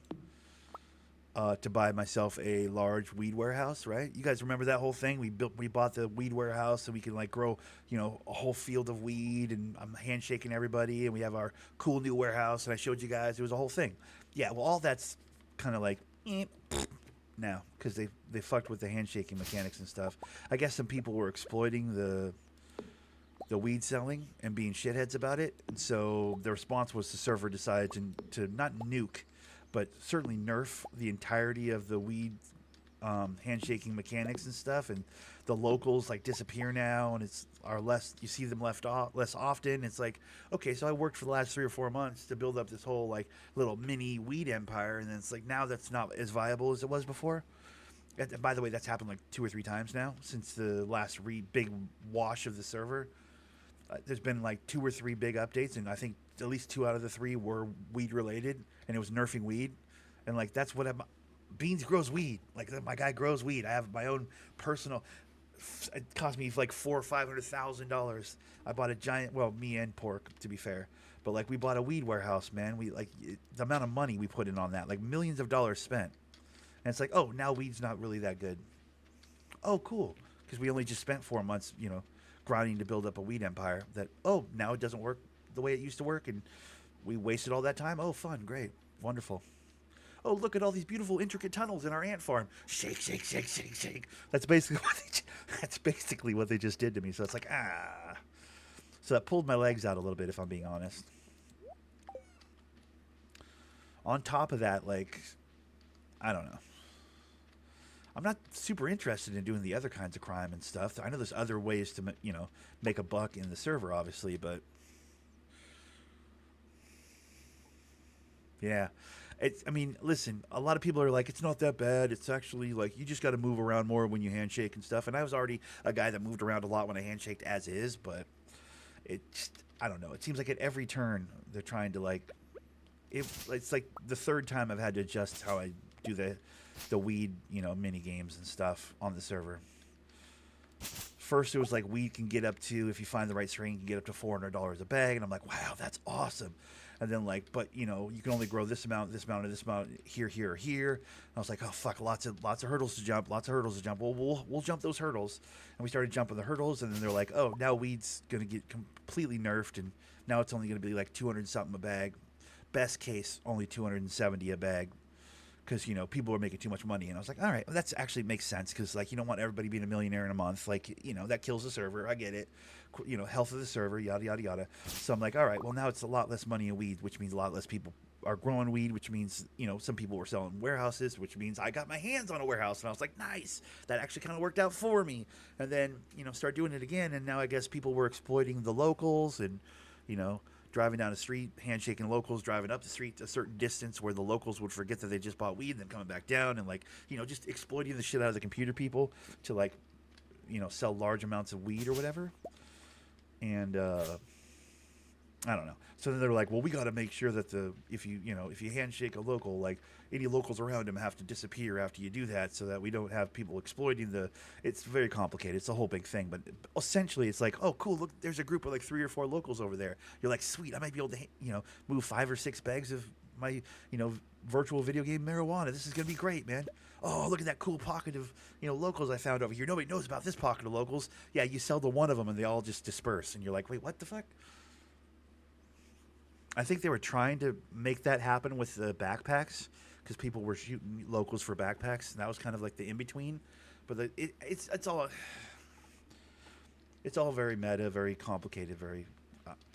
to buy myself a large weed warehouse, right? You guys remember that whole thing? We bought the weed warehouse so we can like grow, a whole field of weed, and I'm handshaking everybody, and we have our cool new warehouse, and I showed you guys it was a whole thing. Yeah, well, all that's kind of like now because they fucked with the handshaking mechanics and stuff. I guess some people were exploiting the weed selling and being shitheads about it, and so the response was the server decided to not nuke, but certainly nerf the entirety of the weed handshaking mechanics and stuff, and the locals like disappear now, and you see them less often. It's like, okay, so I worked for the last 3 or 4 months to build up this whole like little mini weed empire, and then it's like now that's not as viable as it was before. And by the way, that's happened like 2 or 3 times now since the last big wash of the server. There's been like 2 or 3 big updates, and I think at least 2 out of the 3 were weed related, and it was nerfing weed. And like that's what Beans grows weed. Like my guy grows weed. I have my own personal. It cost me like $400,000 or $500,000. I bought a giant. Well, me and Pork, to be fair, but like we bought a weed warehouse, man. We the amount of money we put in on that, like millions of dollars spent. And it's like, oh, now weed's not really that good. Oh, cool, because we only just spent 4 months, grinding to build up a weed empire. That now it doesn't work the way it used to work, and we wasted all that time. Oh, fun, great, wonderful. Oh, look at all these beautiful, intricate tunnels in our ant farm. Shake, shake, shake, shake, shake. That's basically what they just did to me. So it's like, So that pulled my legs out a little bit, if I'm being honest. On top of that, like, I don't know. I'm not super interested in doing the other kinds of crime and stuff. I know there's other ways to, make a buck in the server, obviously, but yeah. Listen, a lot of people are like, it's not that bad. It's actually like, you just got to move around more when you handshake and stuff. And I was already a guy that moved around a lot when I handshaked as is, but I don't know. It seems like at every turn they're trying to like, it's like the third time I've had to adjust how I do the weed, mini games and stuff on the server. First, it was like weed can get up to, if you find the right strain, you can get up to $400 a bag. And I'm like, wow, that's awesome. And then like, but you can only grow this amount, and this amount here, here, or here. And I was like, oh fuck, lots of hurdles to jump, Well, we'll jump those hurdles. And we started jumping the hurdles, and then they're like, oh, now weed's gonna get completely nerfed, and now it's only gonna be like 200 something a bag. Best case, only 270 a bag. Because people are making too much money, and I was like, all right, well, that's actually makes sense, because like you don't want everybody being a millionaire in a month, like that kills the server. I get it, health of the server, yada yada yada. So I'm like, all right, well now it's a lot less money in weed, which means a lot less people are growing weed, which means some people were selling warehouses, which means I got my hands on a warehouse, and I was like, nice, that actually kind of worked out for me. And then start doing it again, and now I guess people were exploiting the locals, and driving down the street, handshaking locals, driving up the street a certain distance where the locals would forget that they just bought weed, and then coming back down, and like, just exploiting the shit out of the computer people to like, sell large amounts of weed or whatever. And I don't know. So then they're like, well, we got to make sure that if you handshake a local, like any locals around him have to disappear after you do that, so that we don't have people exploiting it's very complicated. It's a whole big thing, but essentially it's like, oh, cool, look, there's a group of like 3 or 4 locals over there. You're like, sweet, I might be able to, move 5 or 6 bags of my, virtual video game marijuana. This is going to be great, man. Oh, look at that cool pocket of, locals I found over here. Nobody knows about this pocket of locals. Yeah, you sell to one of them and they all just disperse. And you're like, wait, what the fuck? I think they were trying to make that happen with the backpacks because people were shooting locals for backpacks, and that was kind of like the in between. But it's all very meta, very complicated, very.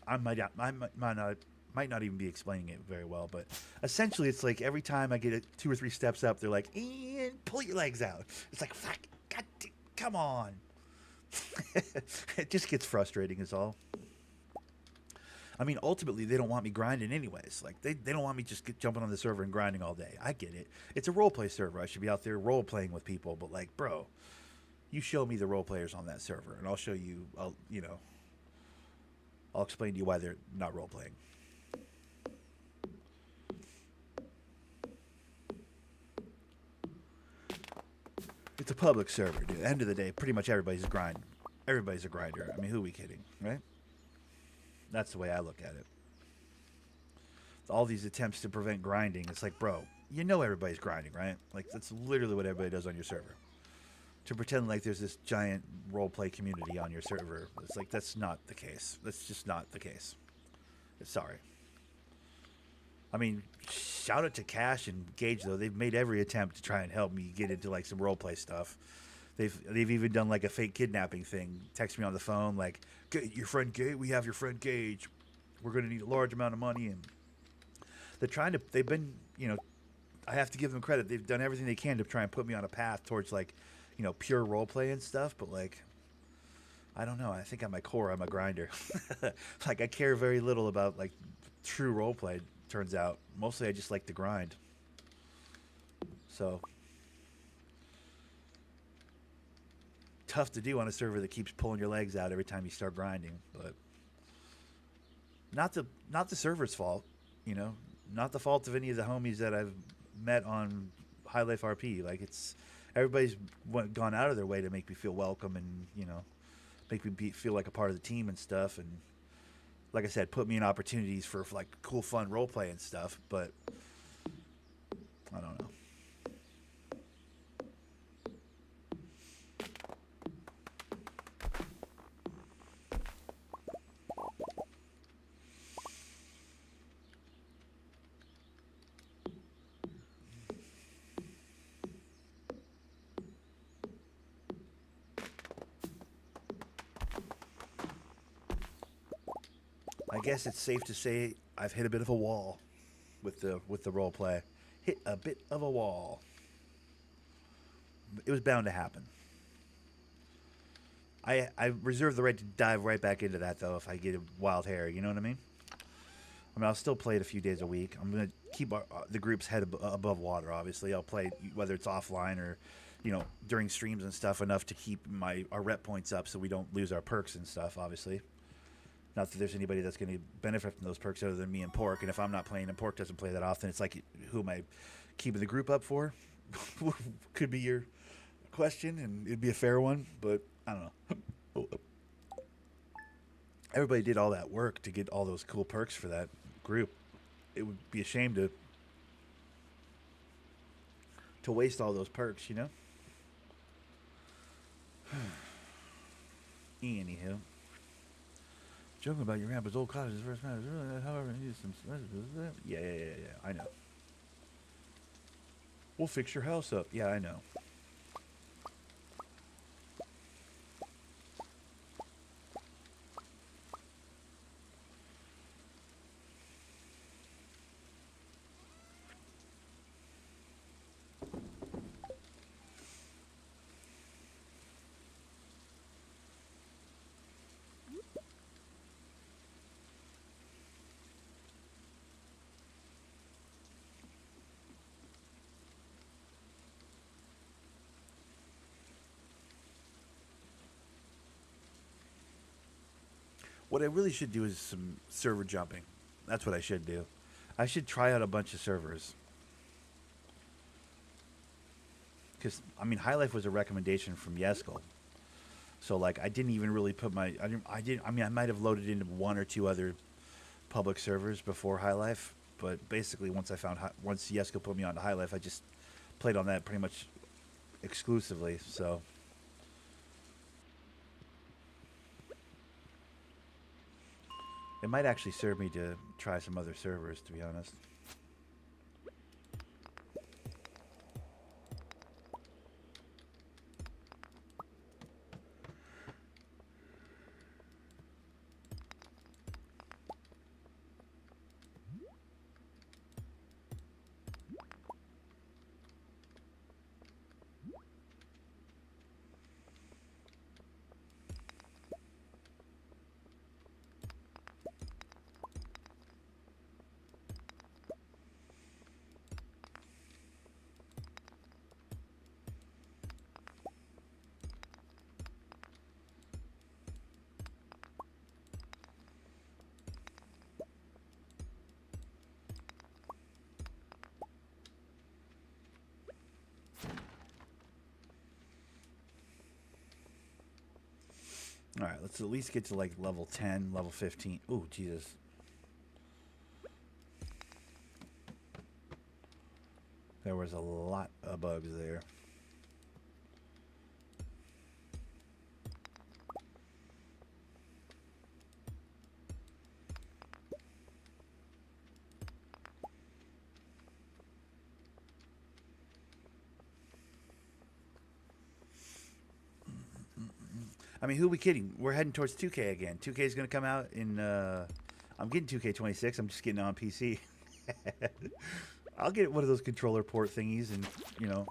I might not even be explaining it very well, but essentially, it's like every time I get it 2 or 3 steps up, they're like, "Ian, pull your legs out." It's like, "Fuck, come on." It just gets frustrating, is all. I mean, ultimately, they don't want me grinding anyways. Like, they don't want me just jumping on the server and grinding all day. I get it. It's a role play server. I should be out there role playing with people. But like, bro, you show me the role players on that server, and I'll show you. I'll explain to you why they're not role playing. It's a public server, dude. At the end of the day, pretty much everybody's a grind. Everybody's a grinder. I mean, who are we kidding, right? That's the way I look at it. All these attempts to prevent grinding, it's like, bro, you know everybody's grinding, right? Like, that's literally what everybody does on your server. To pretend like there's this giant role play community on your server, it's like, that's not the case. That's just not the case. Sorry. I mean, shout out to Cash and Gage though. They've made every attempt to try and help me get into like some role play stuff. They've even done like a fake kidnapping thing. Text me on the phone like, "Your friend Gage, we have your friend Gage. We're going to need a large amount of money." And they're trying to. They've been, I have to give them credit. They've done everything they can to try and put me on a path towards like, pure role play and stuff. But like, I don't know. I think at my core, I'm a grinder. Like I care very little about like true role play. Turns out, mostly I just like to grind. So tough to do on a server that keeps pulling your legs out every time you start grinding. But not the server's fault. You know, not the fault of any of the homies that I've met on High Life RP. Like it's everybody's gone out of their way to make me feel welcome and make me feel like a part of the team and stuff. And like I said, put me in opportunities for like cool, fun role play and stuff. But I don't know. I guess it's safe to say I've hit a bit of a wall with the role play. Hit a bit of a wall. It was bound to happen. I reserve the right to dive right back into that though if I get a wild hair. You know what I mean? I mean, I'll still play it a few days a week. I'm gonna keep the group's head above water. Obviously, I'll play whether it's offline or, during streams and stuff enough to keep our rep points up so we don't lose our perks and stuff. Obviously, not that there's anybody that's going to benefit from those perks other than me and Pork. And if I'm not playing and Pork doesn't play that often, it's like, who am I keeping the group up for? Could be your question, and it'd be a fair one, but I don't know. Everybody did all that work to get all those cool perks for that group. It would be a shame to waste all those perks, you know? Anywho. Joking about your grandpa's old cottage's first marriage. However, he needs some. Yeah. I know. We'll fix your house up. Yeah, I know. What I really should do is some server jumping. That's what I should do. I should try out a bunch of servers. Because, I mean, High Life was a recommendation from Yeskel. So, like, I didn't even really put my... I mean, I might have loaded into one or two other public servers before High Life. But basically, once Yeskel put me onto High Life, I just played on that pretty much exclusively. So... It might actually serve me to try some other servers, to be honest. All right, let's at least get to like level 10, level 15. Ooh, Jesus. There was a lot of bugs there. I mean, who are we kidding? We're heading towards 2K again. 2K is going to come out in. I'm getting 2K26. I'm just getting it on PC. I'll get one of those controller port thingies, and you know.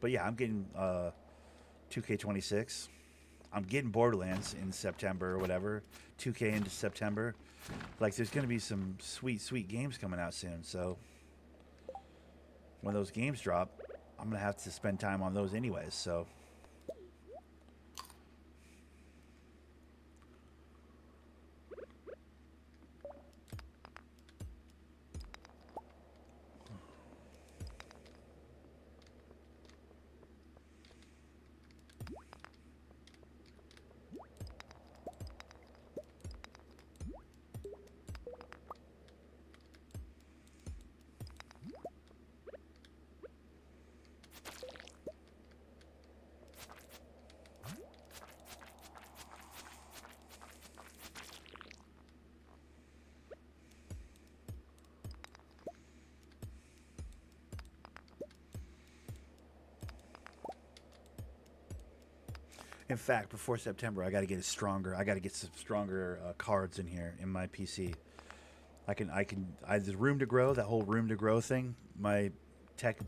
But yeah, I'm getting 2K26. I'm getting Borderlands in September or whatever. 2K into September. Like, there's going to be some sweet, sweet games coming out soon. So when those games drop, I'm going to have to spend time on those anyways. So. In fact, before September, I got to get stronger. I got to get some stronger cards in here in my PC. There's room to grow. That whole room to grow thing. My tech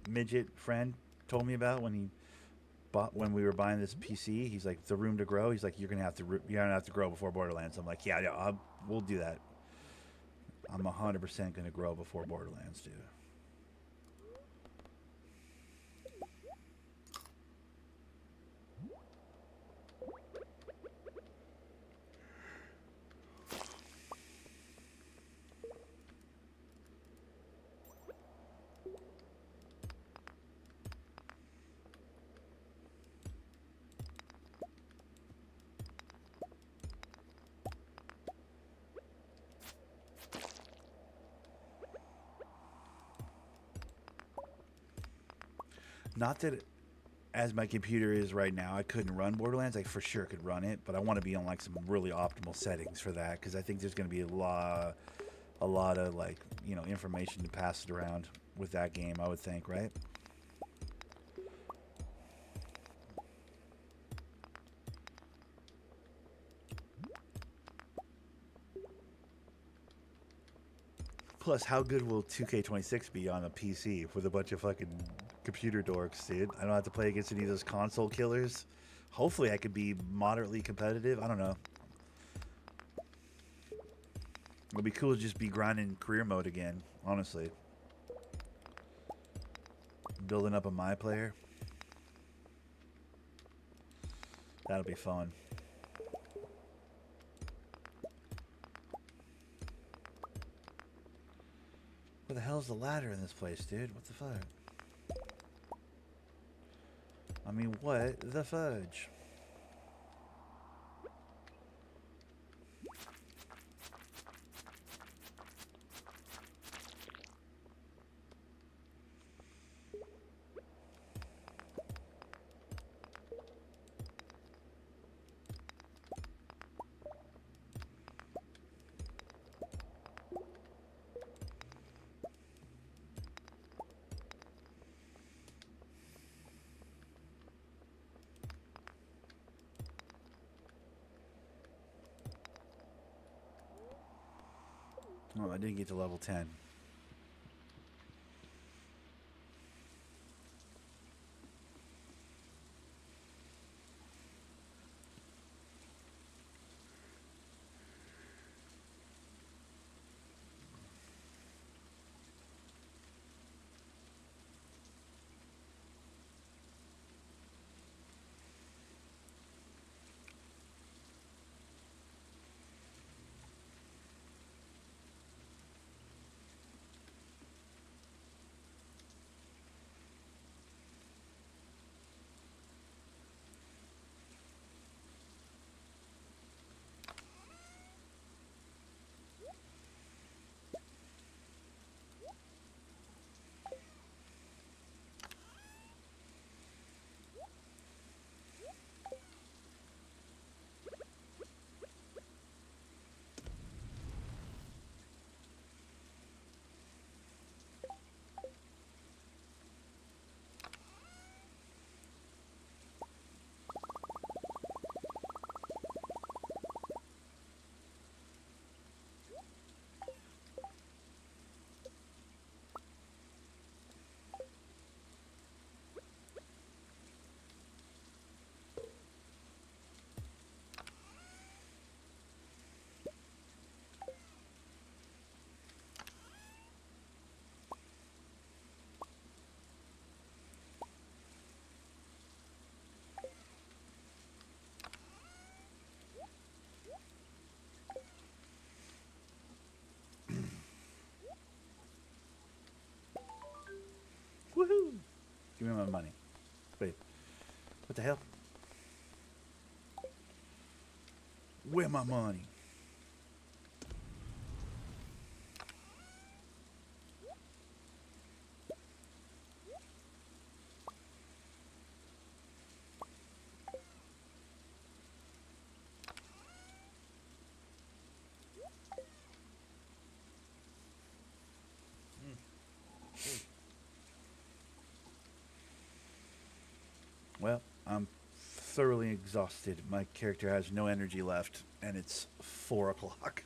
midget friend told me about when we were buying this PC. He's like, the room to grow. He's like, you're gonna have to grow before Borderlands. I'm like, yeah, we'll do that. I'm 100% gonna grow before Borderlands, dude. Not that, as my computer is right now, I couldn't run Borderlands. I for sure could run it, but I want to be on like some really optimal settings for that because I think there's going to be a lot of like information to pass it around with that game. I would think, right? Plus, how good will 2K26 be on a PC with a bunch of fucking computer dorks, dude? I don't have to play against any of those console killers. Hopefully, I could be moderately competitive. I don't know. It'd be cool to just be grinding career mode again, honestly. Building up a my player. That'll be fun. Where the hell's the ladder in this place, dude? What the fuck? I mean, what the fudge? Oh, I didn't get to level 10. Woohoo! Give me my money. Wait, what the hell? Where my money? Well, I'm thoroughly exhausted. My character has no energy left, and it's 4 o'clock.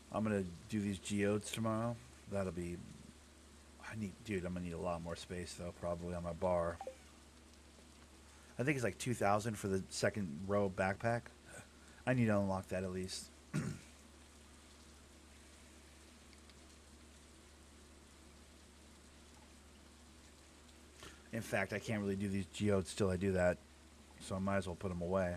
I'm gonna do these geodes tomorrow. That'll be. Dude, I'm gonna need a lot more space though, probably on my bar. I think it's like 2,000 for the second row backpack. I need to unlock that at least. In fact, I can't really do these geodes till I do that, so I might as well put them away.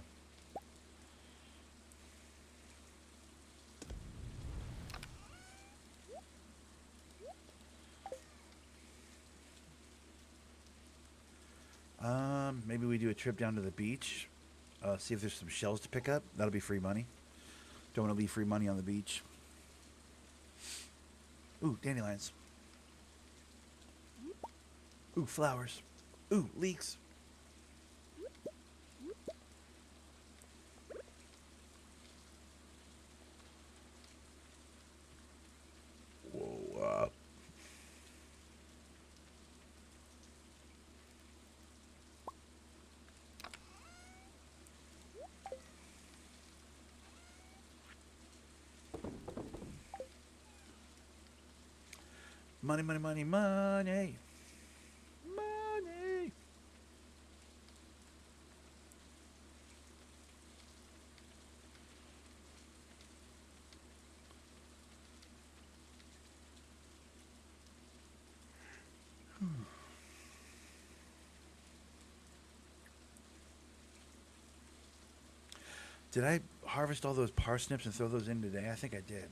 Maybe we do a trip down to the beach. See if there's some shells to pick up. That'll be free money. Don't want to leave free money on the beach. Ooh, dandelions. Ooh, flowers. Ooh, leeks. Whoa, money, money, money, money. Money. Did I harvest all those parsnips and throw those in today? I think I did.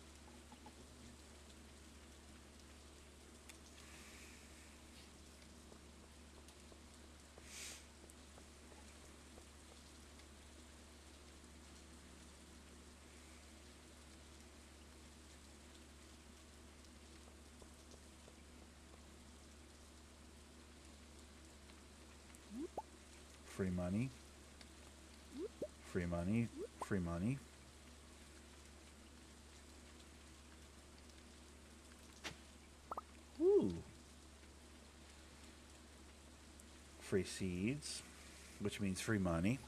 Free money. Free money. Free money. Ooh. Free seeds, which means free money.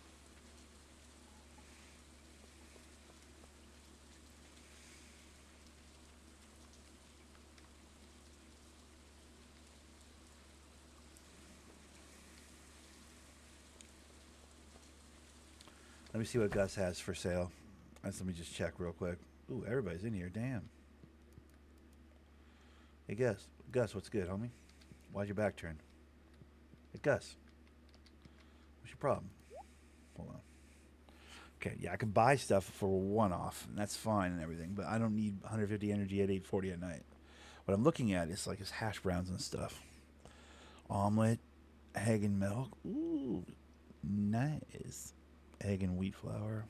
Let me see what Gus has for sale. Let me just check real quick. Ooh, everybody's in here. Damn. Hey, Gus. Gus, what's good, homie? Why's your back turned? Hey, Gus. What's your problem? Hold on. Okay, yeah, I can buy stuff for one-off, and that's fine and everything, but I don't need 150 energy at 8:40 at night. What I'm looking at is like his hash browns and stuff. Omelet, egg and milk. Ooh, nice. Egg and wheat flour.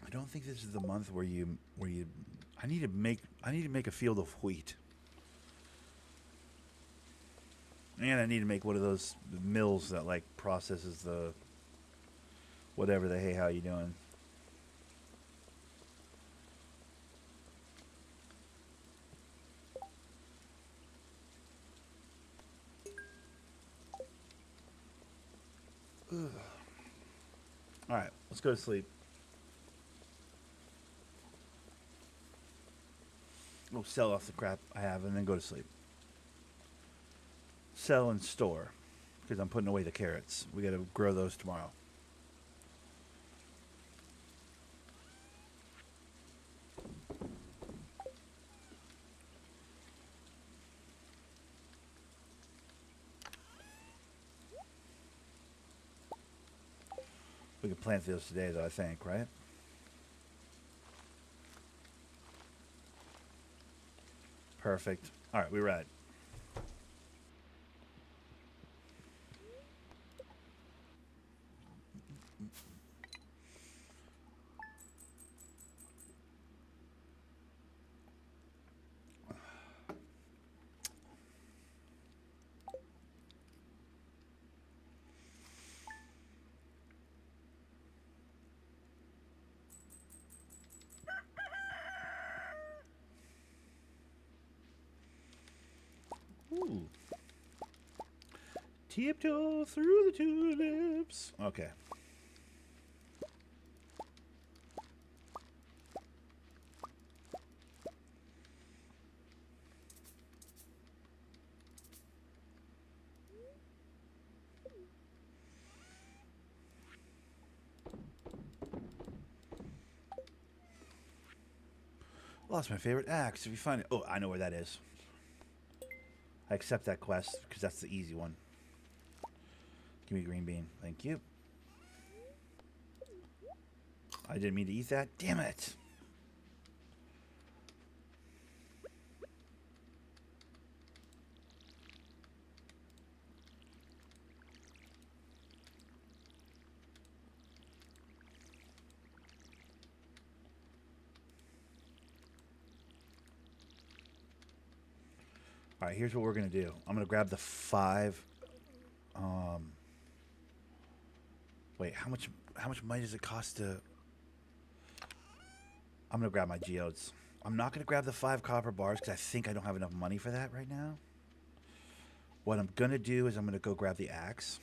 I don't think this is the month where you I need to make a field of wheat. And I need to make one of those mills that like processes the whatever the hey how you doing. Ugh. All right, let's go to sleep. We'll sell off the crap I have and then go to sleep. Sell and store because I'm putting away the carrots. We got to grow those tomorrow. We can plant those today, though, I think, right? Perfect. All right, we read. Ooh. Tiptoe through the tulips. Okay. Lost my favorite axe. If you find it... Oh, I know where that is. I accept that quest because that's the easy one. Give me a green bean. Thank you. I didn't mean to eat that. Damn it. All right, here's what we're going to do. I'm going to grab the 5. Wait, how much money does it cost to... I'm going to grab my geodes. I'm not going to grab the 5 copper bars because I think I don't have enough money for that right now. What I'm going to do is I'm going to go grab the axe.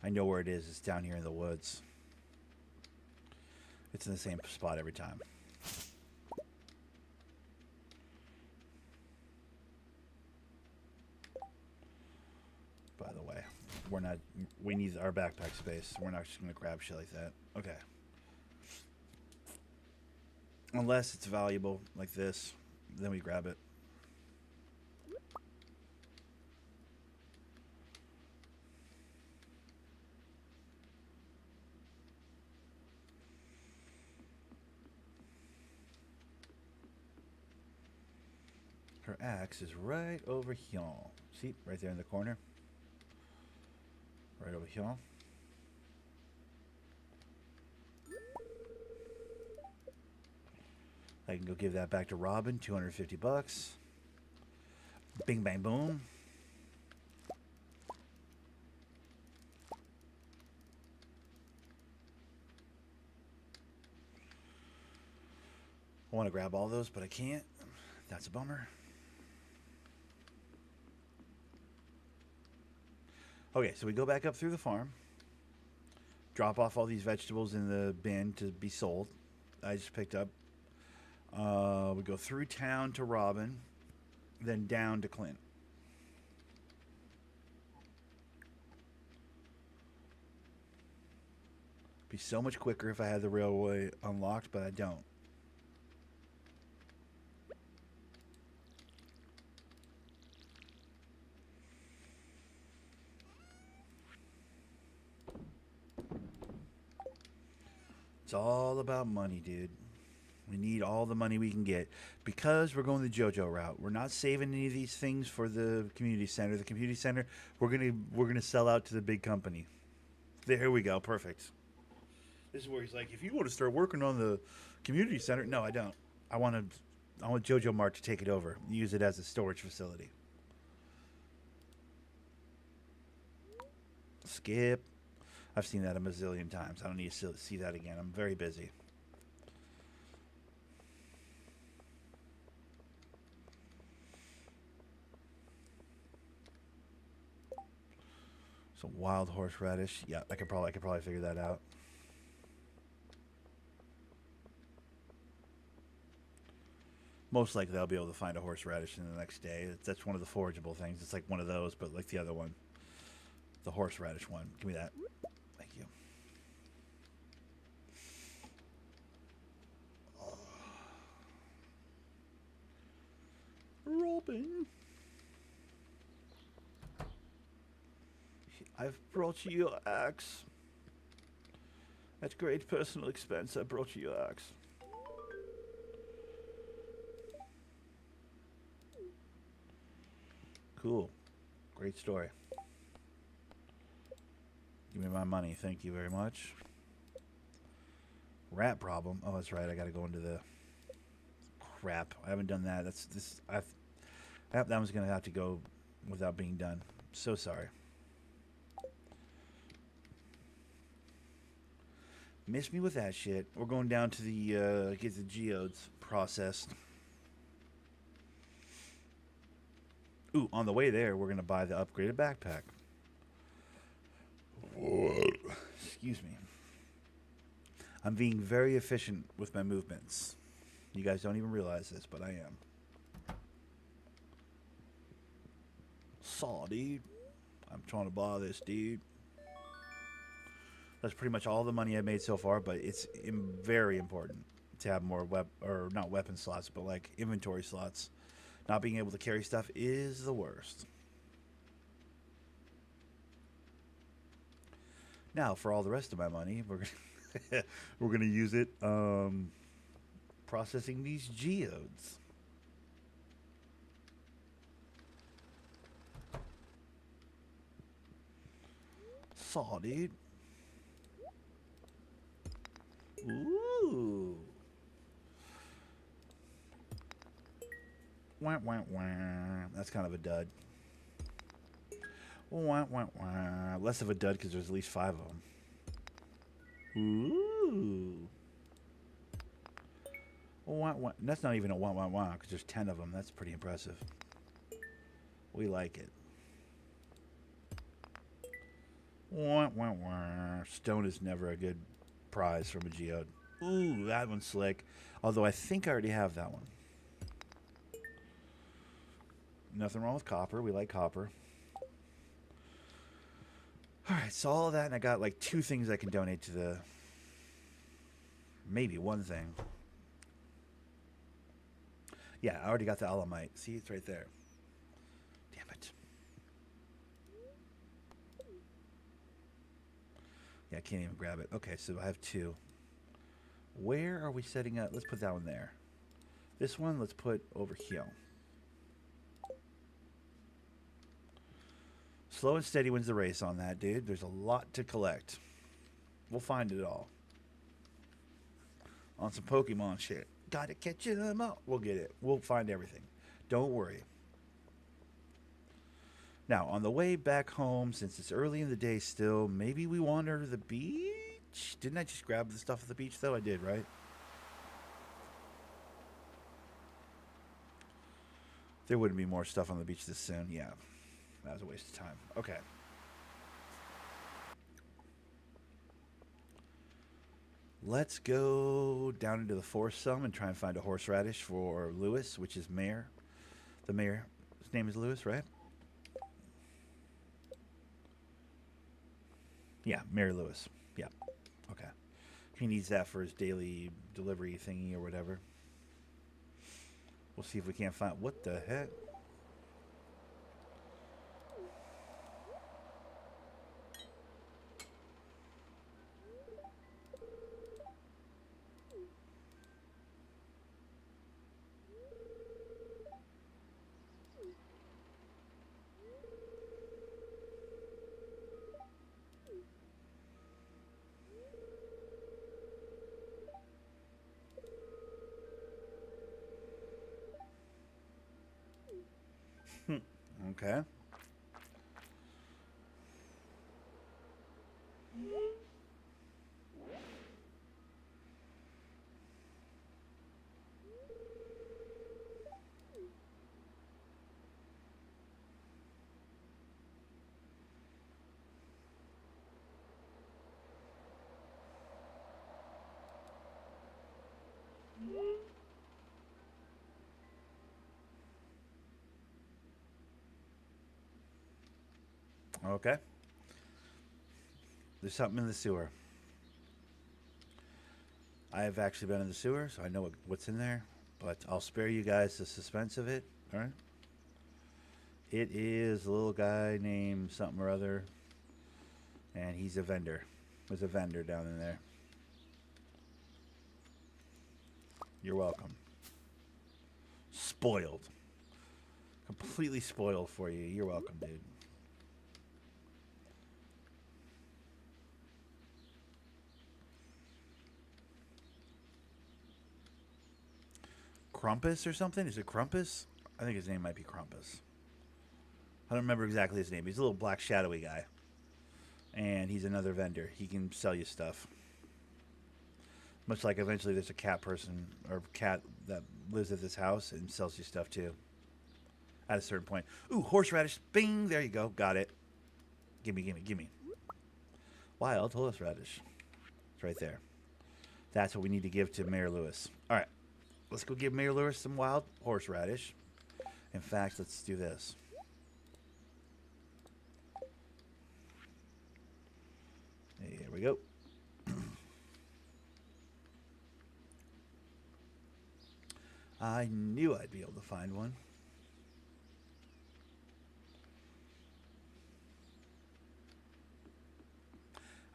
I know where it is. It's down here in the woods. It's in the same spot every time. By the way, we need our backpack space. We're not just going to grab shit like that. Okay. Unless it's valuable like this, then we grab it. Her axe is right over here. See, right there in the corner. Right over here. I can go give that back to Robin, 250 bucks. Bing, bang, boom. I want to grab all those, but I can't. That's a bummer. Okay, so we go back up through the farm. Drop off all these vegetables in the bin to be sold. I just picked up. We go through town to Robin, then down to Clint. Be so much quicker if I had the railway unlocked, but I don't. It's all about money, dude. We need all the money we can get because we're going the JoJo route. We're not saving any of these things for the community center. The community center, we're gonna sell out to the big company. There we go. Perfect. This is where he's like, if you want to start working on the community center, no, I don't. I want JoJo Mart to take it over, use it as a storage facility. Skip. I've seen that a mazillion times. I don't need to see that again. I'm very busy. Some wild horseradish. Yeah, I could probably figure that out. Most likely I'll be able to find a horseradish in the next day. That's one of the forageable things. It's like one of those, but like the other one. The horseradish one. Give me that. Thank you. Robin. I've brought you your axe. At great personal expense, I brought you your axe. Cool. Great story. Give me my money. Thank you very much. Rat problem. Oh, that's right. I got to go into the... Crap. I haven't done that. That one's going to have to go without being done. So sorry. Miss me with that shit. We're going down to the get the geodes processed. Ooh, on the way there, we're gonna buy the upgraded backpack. Excuse me. I'm being very efficient with my movements. You guys don't even realize this, but I am. Saw, dude. I'm trying to buy this, dude. That's pretty much all the money I've made so far, but it's very important to have more not weapon slots, but like inventory slots. Not being able to carry stuff is the worst. Now, for all the rest of my money, we're gonna use it processing these geodes. Saw, dude. Ooh. Wah, wah, wah. That's kind of a dud. Wah, wah, wah. Less of a dud because there's at least 5 of them. Ooh. Wah, wah. That's not even a wah, wah, wah because there's 10 of them. That's pretty impressive. We like it. Wah, wah, wah. Stone is never a good prize from a geode. Ooh, that one's slick. Although I think I already have that one. Nothing wrong with copper. We like copper. Alright, so all of that, and I got like 2 things I can donate to the... Maybe 1 thing. Yeah, I already got the Alamite. See, it's right there. Damn it. Yeah, I can't even grab it. Okay, so I have 2. Where are we setting up? Let's put that one there. This one, let's put over here. Slow and steady wins the race on that, dude. There's a lot to collect. We'll find it all. On some Pokemon shit. Gotta catch them all. We'll get it. We'll find everything. Don't worry. Now, on the way back home, since it's early in the day still, maybe we wander to the beach? Didn't I just grab the stuff at the beach, though? I did, right? There wouldn't be more stuff on the beach this soon. Yeah. That was a waste of time. Okay. Let's go down into the forest some and try and find a horseradish for Lewis, which is Mayor. The mayor. His name is Lewis, right? Yeah, Mayor Lewis. Yeah. Okay. He needs that for his daily delivery thingy or whatever. We'll see if we can't find... What the heck? Okay. Okay. There's something in the sewer. I have actually been in the sewer, so I know what's in there, but I'll spare you guys the suspense of it. All right. It is a little guy named something or other, and he's a vendor. There's a vendor down in there. You're welcome. Spoiled. Completely spoiled for you. You're welcome, dude. Crumpus or something? Is it Crumpus? I think his name might be Crumpus. I don't remember exactly his name. He's a little black shadowy guy. And he's another vendor. He can sell you stuff. Much like eventually there's a cat person or cat that lives at this house and sells you stuff too. At a certain point. Ooh, horseradish. Bing! There you go. Got it. Gimme, gimme, gimme. Wild horseradish. It's right there. That's what we need to give to Mayor Lewis. All right. Let's go give Mayor Lewis some wild horseradish. In fact, let's do this. Here we go. I knew I'd be able to find one.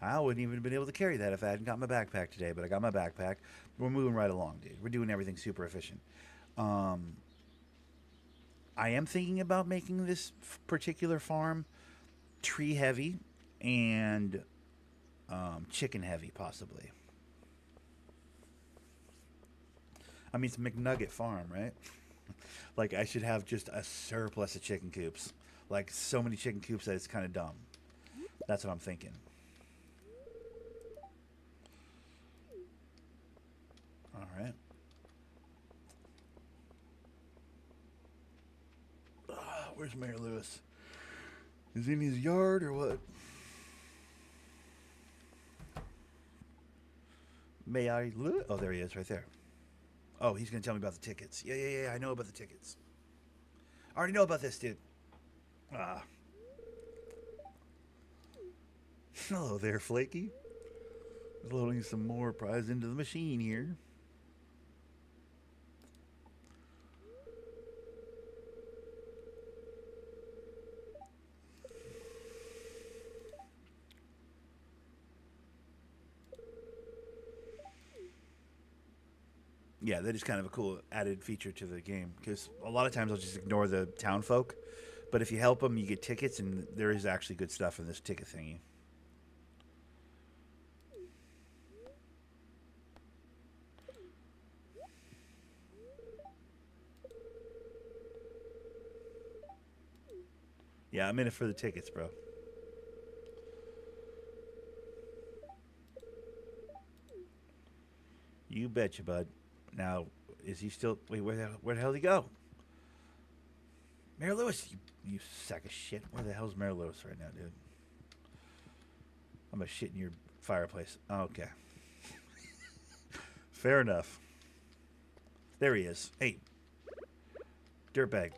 I wouldn't even have been able to carry that if I hadn't got my backpack today, but I got my backpack. We're moving right along, dude. We're doing everything super efficient. I am thinking about making this particular farm tree heavy and chicken heavy, possibly. I mean, it's a McNugget farm, right? Like, I should have just a surplus of chicken coops. Like, so many chicken coops that it's kind of dumb. That's what I'm thinking. All right. Where's Mayor Lewis? Is he in his yard or what? May I Lewis? Oh, there he is, right there. Oh, he's going to tell me about the tickets. Yeah. I know about the tickets. I already know about this, dude. Hello there, Flaky. Loading some more prize into the machine here. Yeah, that is kind of a cool added feature to the game because a lot of times I'll just ignore the town folk But if you help them, you get tickets, and there is actually good stuff in this ticket thingy. Yeah, I'm in it for the tickets, bro. You betcha, bud. Now, is he still? Wait, where the hell did he go? Mayor Lewis, you sack of shit. Where the hell's Mayor Lewis right now, dude? I'm gonna shit in your fireplace. Okay. Fair enough. There he is. Hey, dirtbag.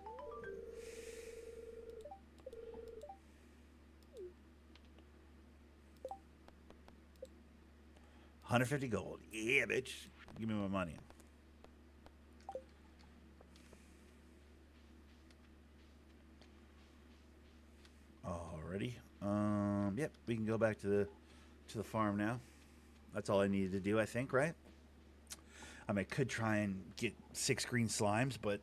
150 gold. Yeah, bitch. Give me my money. Alrighty. Yep, we can go back to the farm now. That's all I needed to do, I think, right? I mean, I could try and get 6 green slimes, but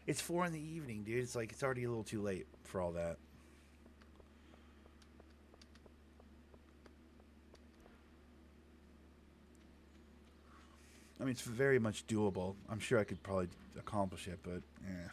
it's 4 in the evening, dude. It's like it's already a little too late for all that. I mean, it's very much doable. I'm sure I could probably accomplish it, but yeah.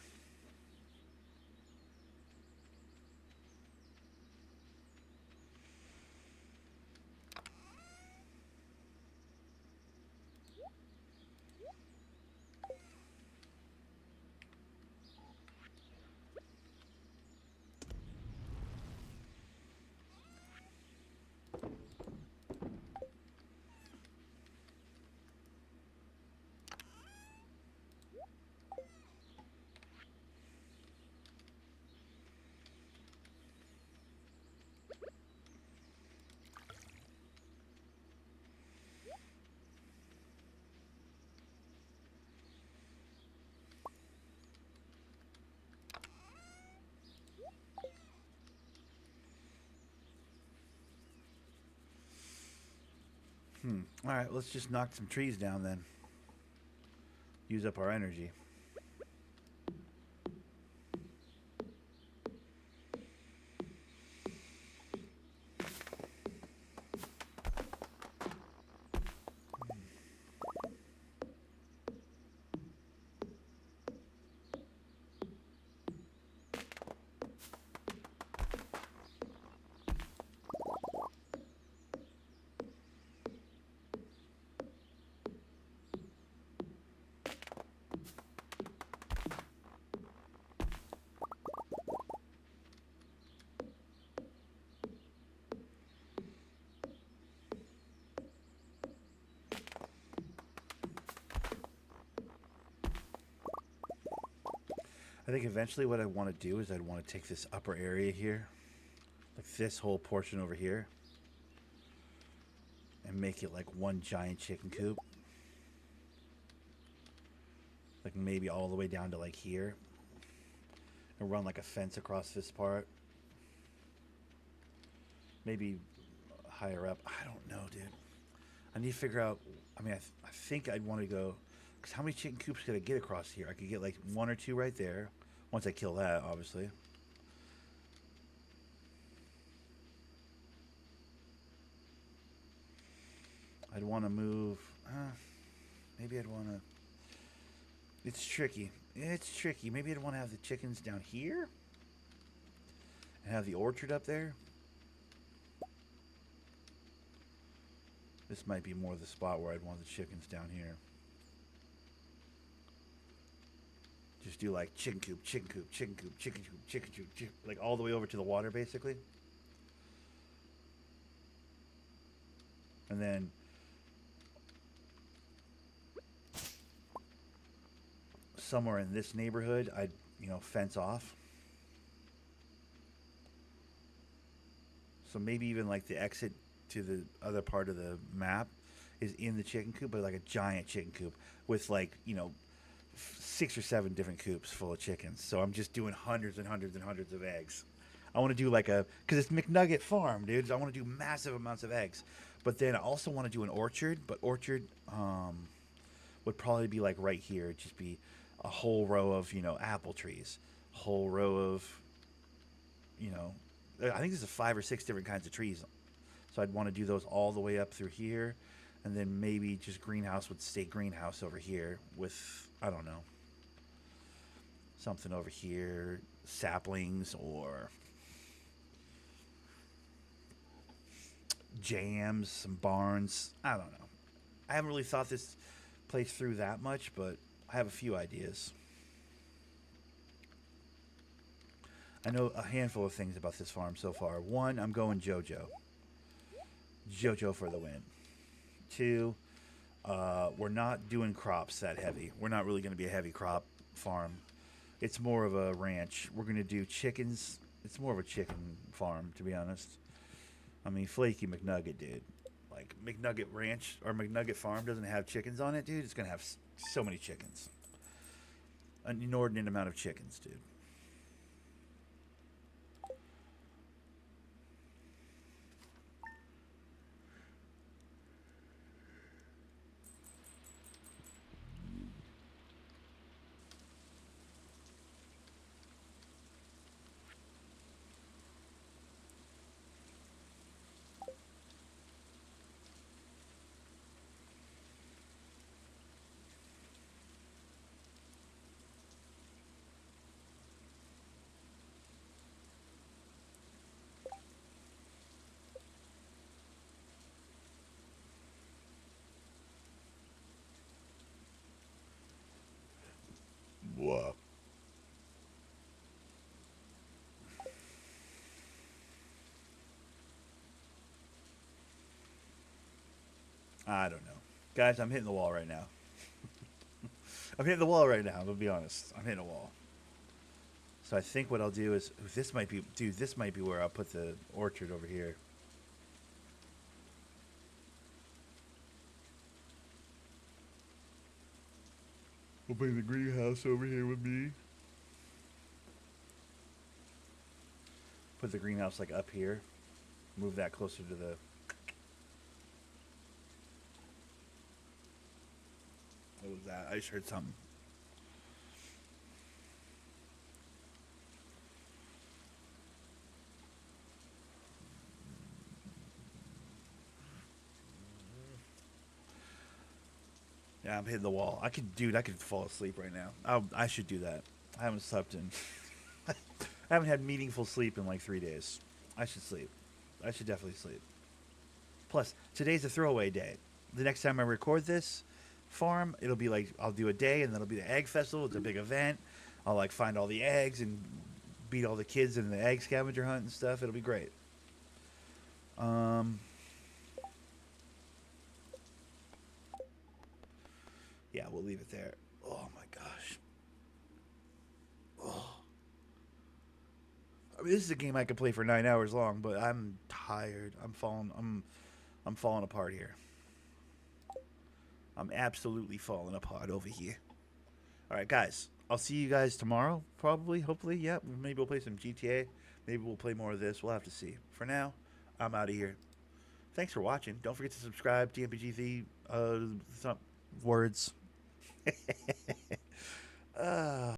All right, let's just knock some trees down then. Use up our energy. I think eventually what I want to do is I'd want to take this upper area here, like this whole portion over here, and make it like one giant chicken coop. Like maybe all the way down to like here. And run like a fence across this part. Maybe higher up. I don't know, dude. I need to figure out. I mean, I think I'd want to go. Because how many chicken coops could I get across here? I could get like 1 or 2 right there. Once I kill that, obviously. I'd want to move. Maybe I'd want to. It's tricky. It's tricky. Maybe I'd want to have the chickens down here. And have the orchard up there. This might be more the spot where I'd want the chickens down here. Just do like chicken coop, chicken coop, chicken coop, chicken coop, chicken coop, chicken, like all the way over to the water, basically. And then somewhere in this neighborhood, I'd, fence off. So maybe even like the exit to the other part of the map is in the chicken coop, but like a giant chicken coop with like, 6 or 7 different coops full of chickens. So I'm just doing hundreds and hundreds and hundreds of eggs. I want to do like because it's McNugget Farm, dude. So I want to do massive amounts of eggs. But then I also want to do an orchard, but orchard would probably be like right here. It'd just be a whole row of, apple trees. whole row of, you know, I think there's 5 or 6 different kinds of trees. So I'd want to do those all the way up through here, and then maybe just greenhouse with state greenhouse over here with, I don't know, something over here, saplings or jams, some barns. I don't know. I haven't really thought this place through that much, but I have a few ideas. I know a handful of things about this farm so far. One, I'm going JoJo. JoJo for the win. Two, we're not doing crops that heavy. We're not really going to be a heavy crop farm. It's more of a ranch. We're going to do chickens. It's more of a chicken farm, to be honest. I mean, Flaky McNugget, dude. Like, McNugget Ranch or McNugget Farm doesn't have chickens on it, dude. It's going to have so many chickens. An inordinate amount of chickens, dude. Whoa. I don't know. Guys, I'm hitting the wall right now. I'm hitting the wall right now, I'm going to be honest. I'm hitting a wall. So I think what I'll do is, this might be, dude, this might be where I'll put the orchard over here. We'll bring the greenhouse over here with me. Put the greenhouse like up here. Move that closer to the... What was that? I just heard something. Yeah, I'm hitting the wall. I could fall asleep right now. I should do that. I haven't slept in. I haven't had meaningful sleep in like 3 days. I should sleep. I should definitely sleep. Plus, today's a throwaway day. The next time I record this farm, it'll be like I'll do a day, and then it'll be the egg festival. It's a big event. I'll like find all the eggs and beat all the kids in the egg scavenger hunt and stuff. It'll be great. Um, yeah, we'll leave it there. Oh my gosh. Oh. I mean, this is a game I could play for 9 hours long, but I'm tired. I'm falling apart here. I'm absolutely falling apart over here. All right, guys. I'll see you guys tomorrow, probably, hopefully. Yeah, maybe we'll play some GTA. Maybe we'll play more of this. We'll have to see. For now, I'm out of here. Thanks for watching. Don't forget to subscribe. TMPGZ. Some words.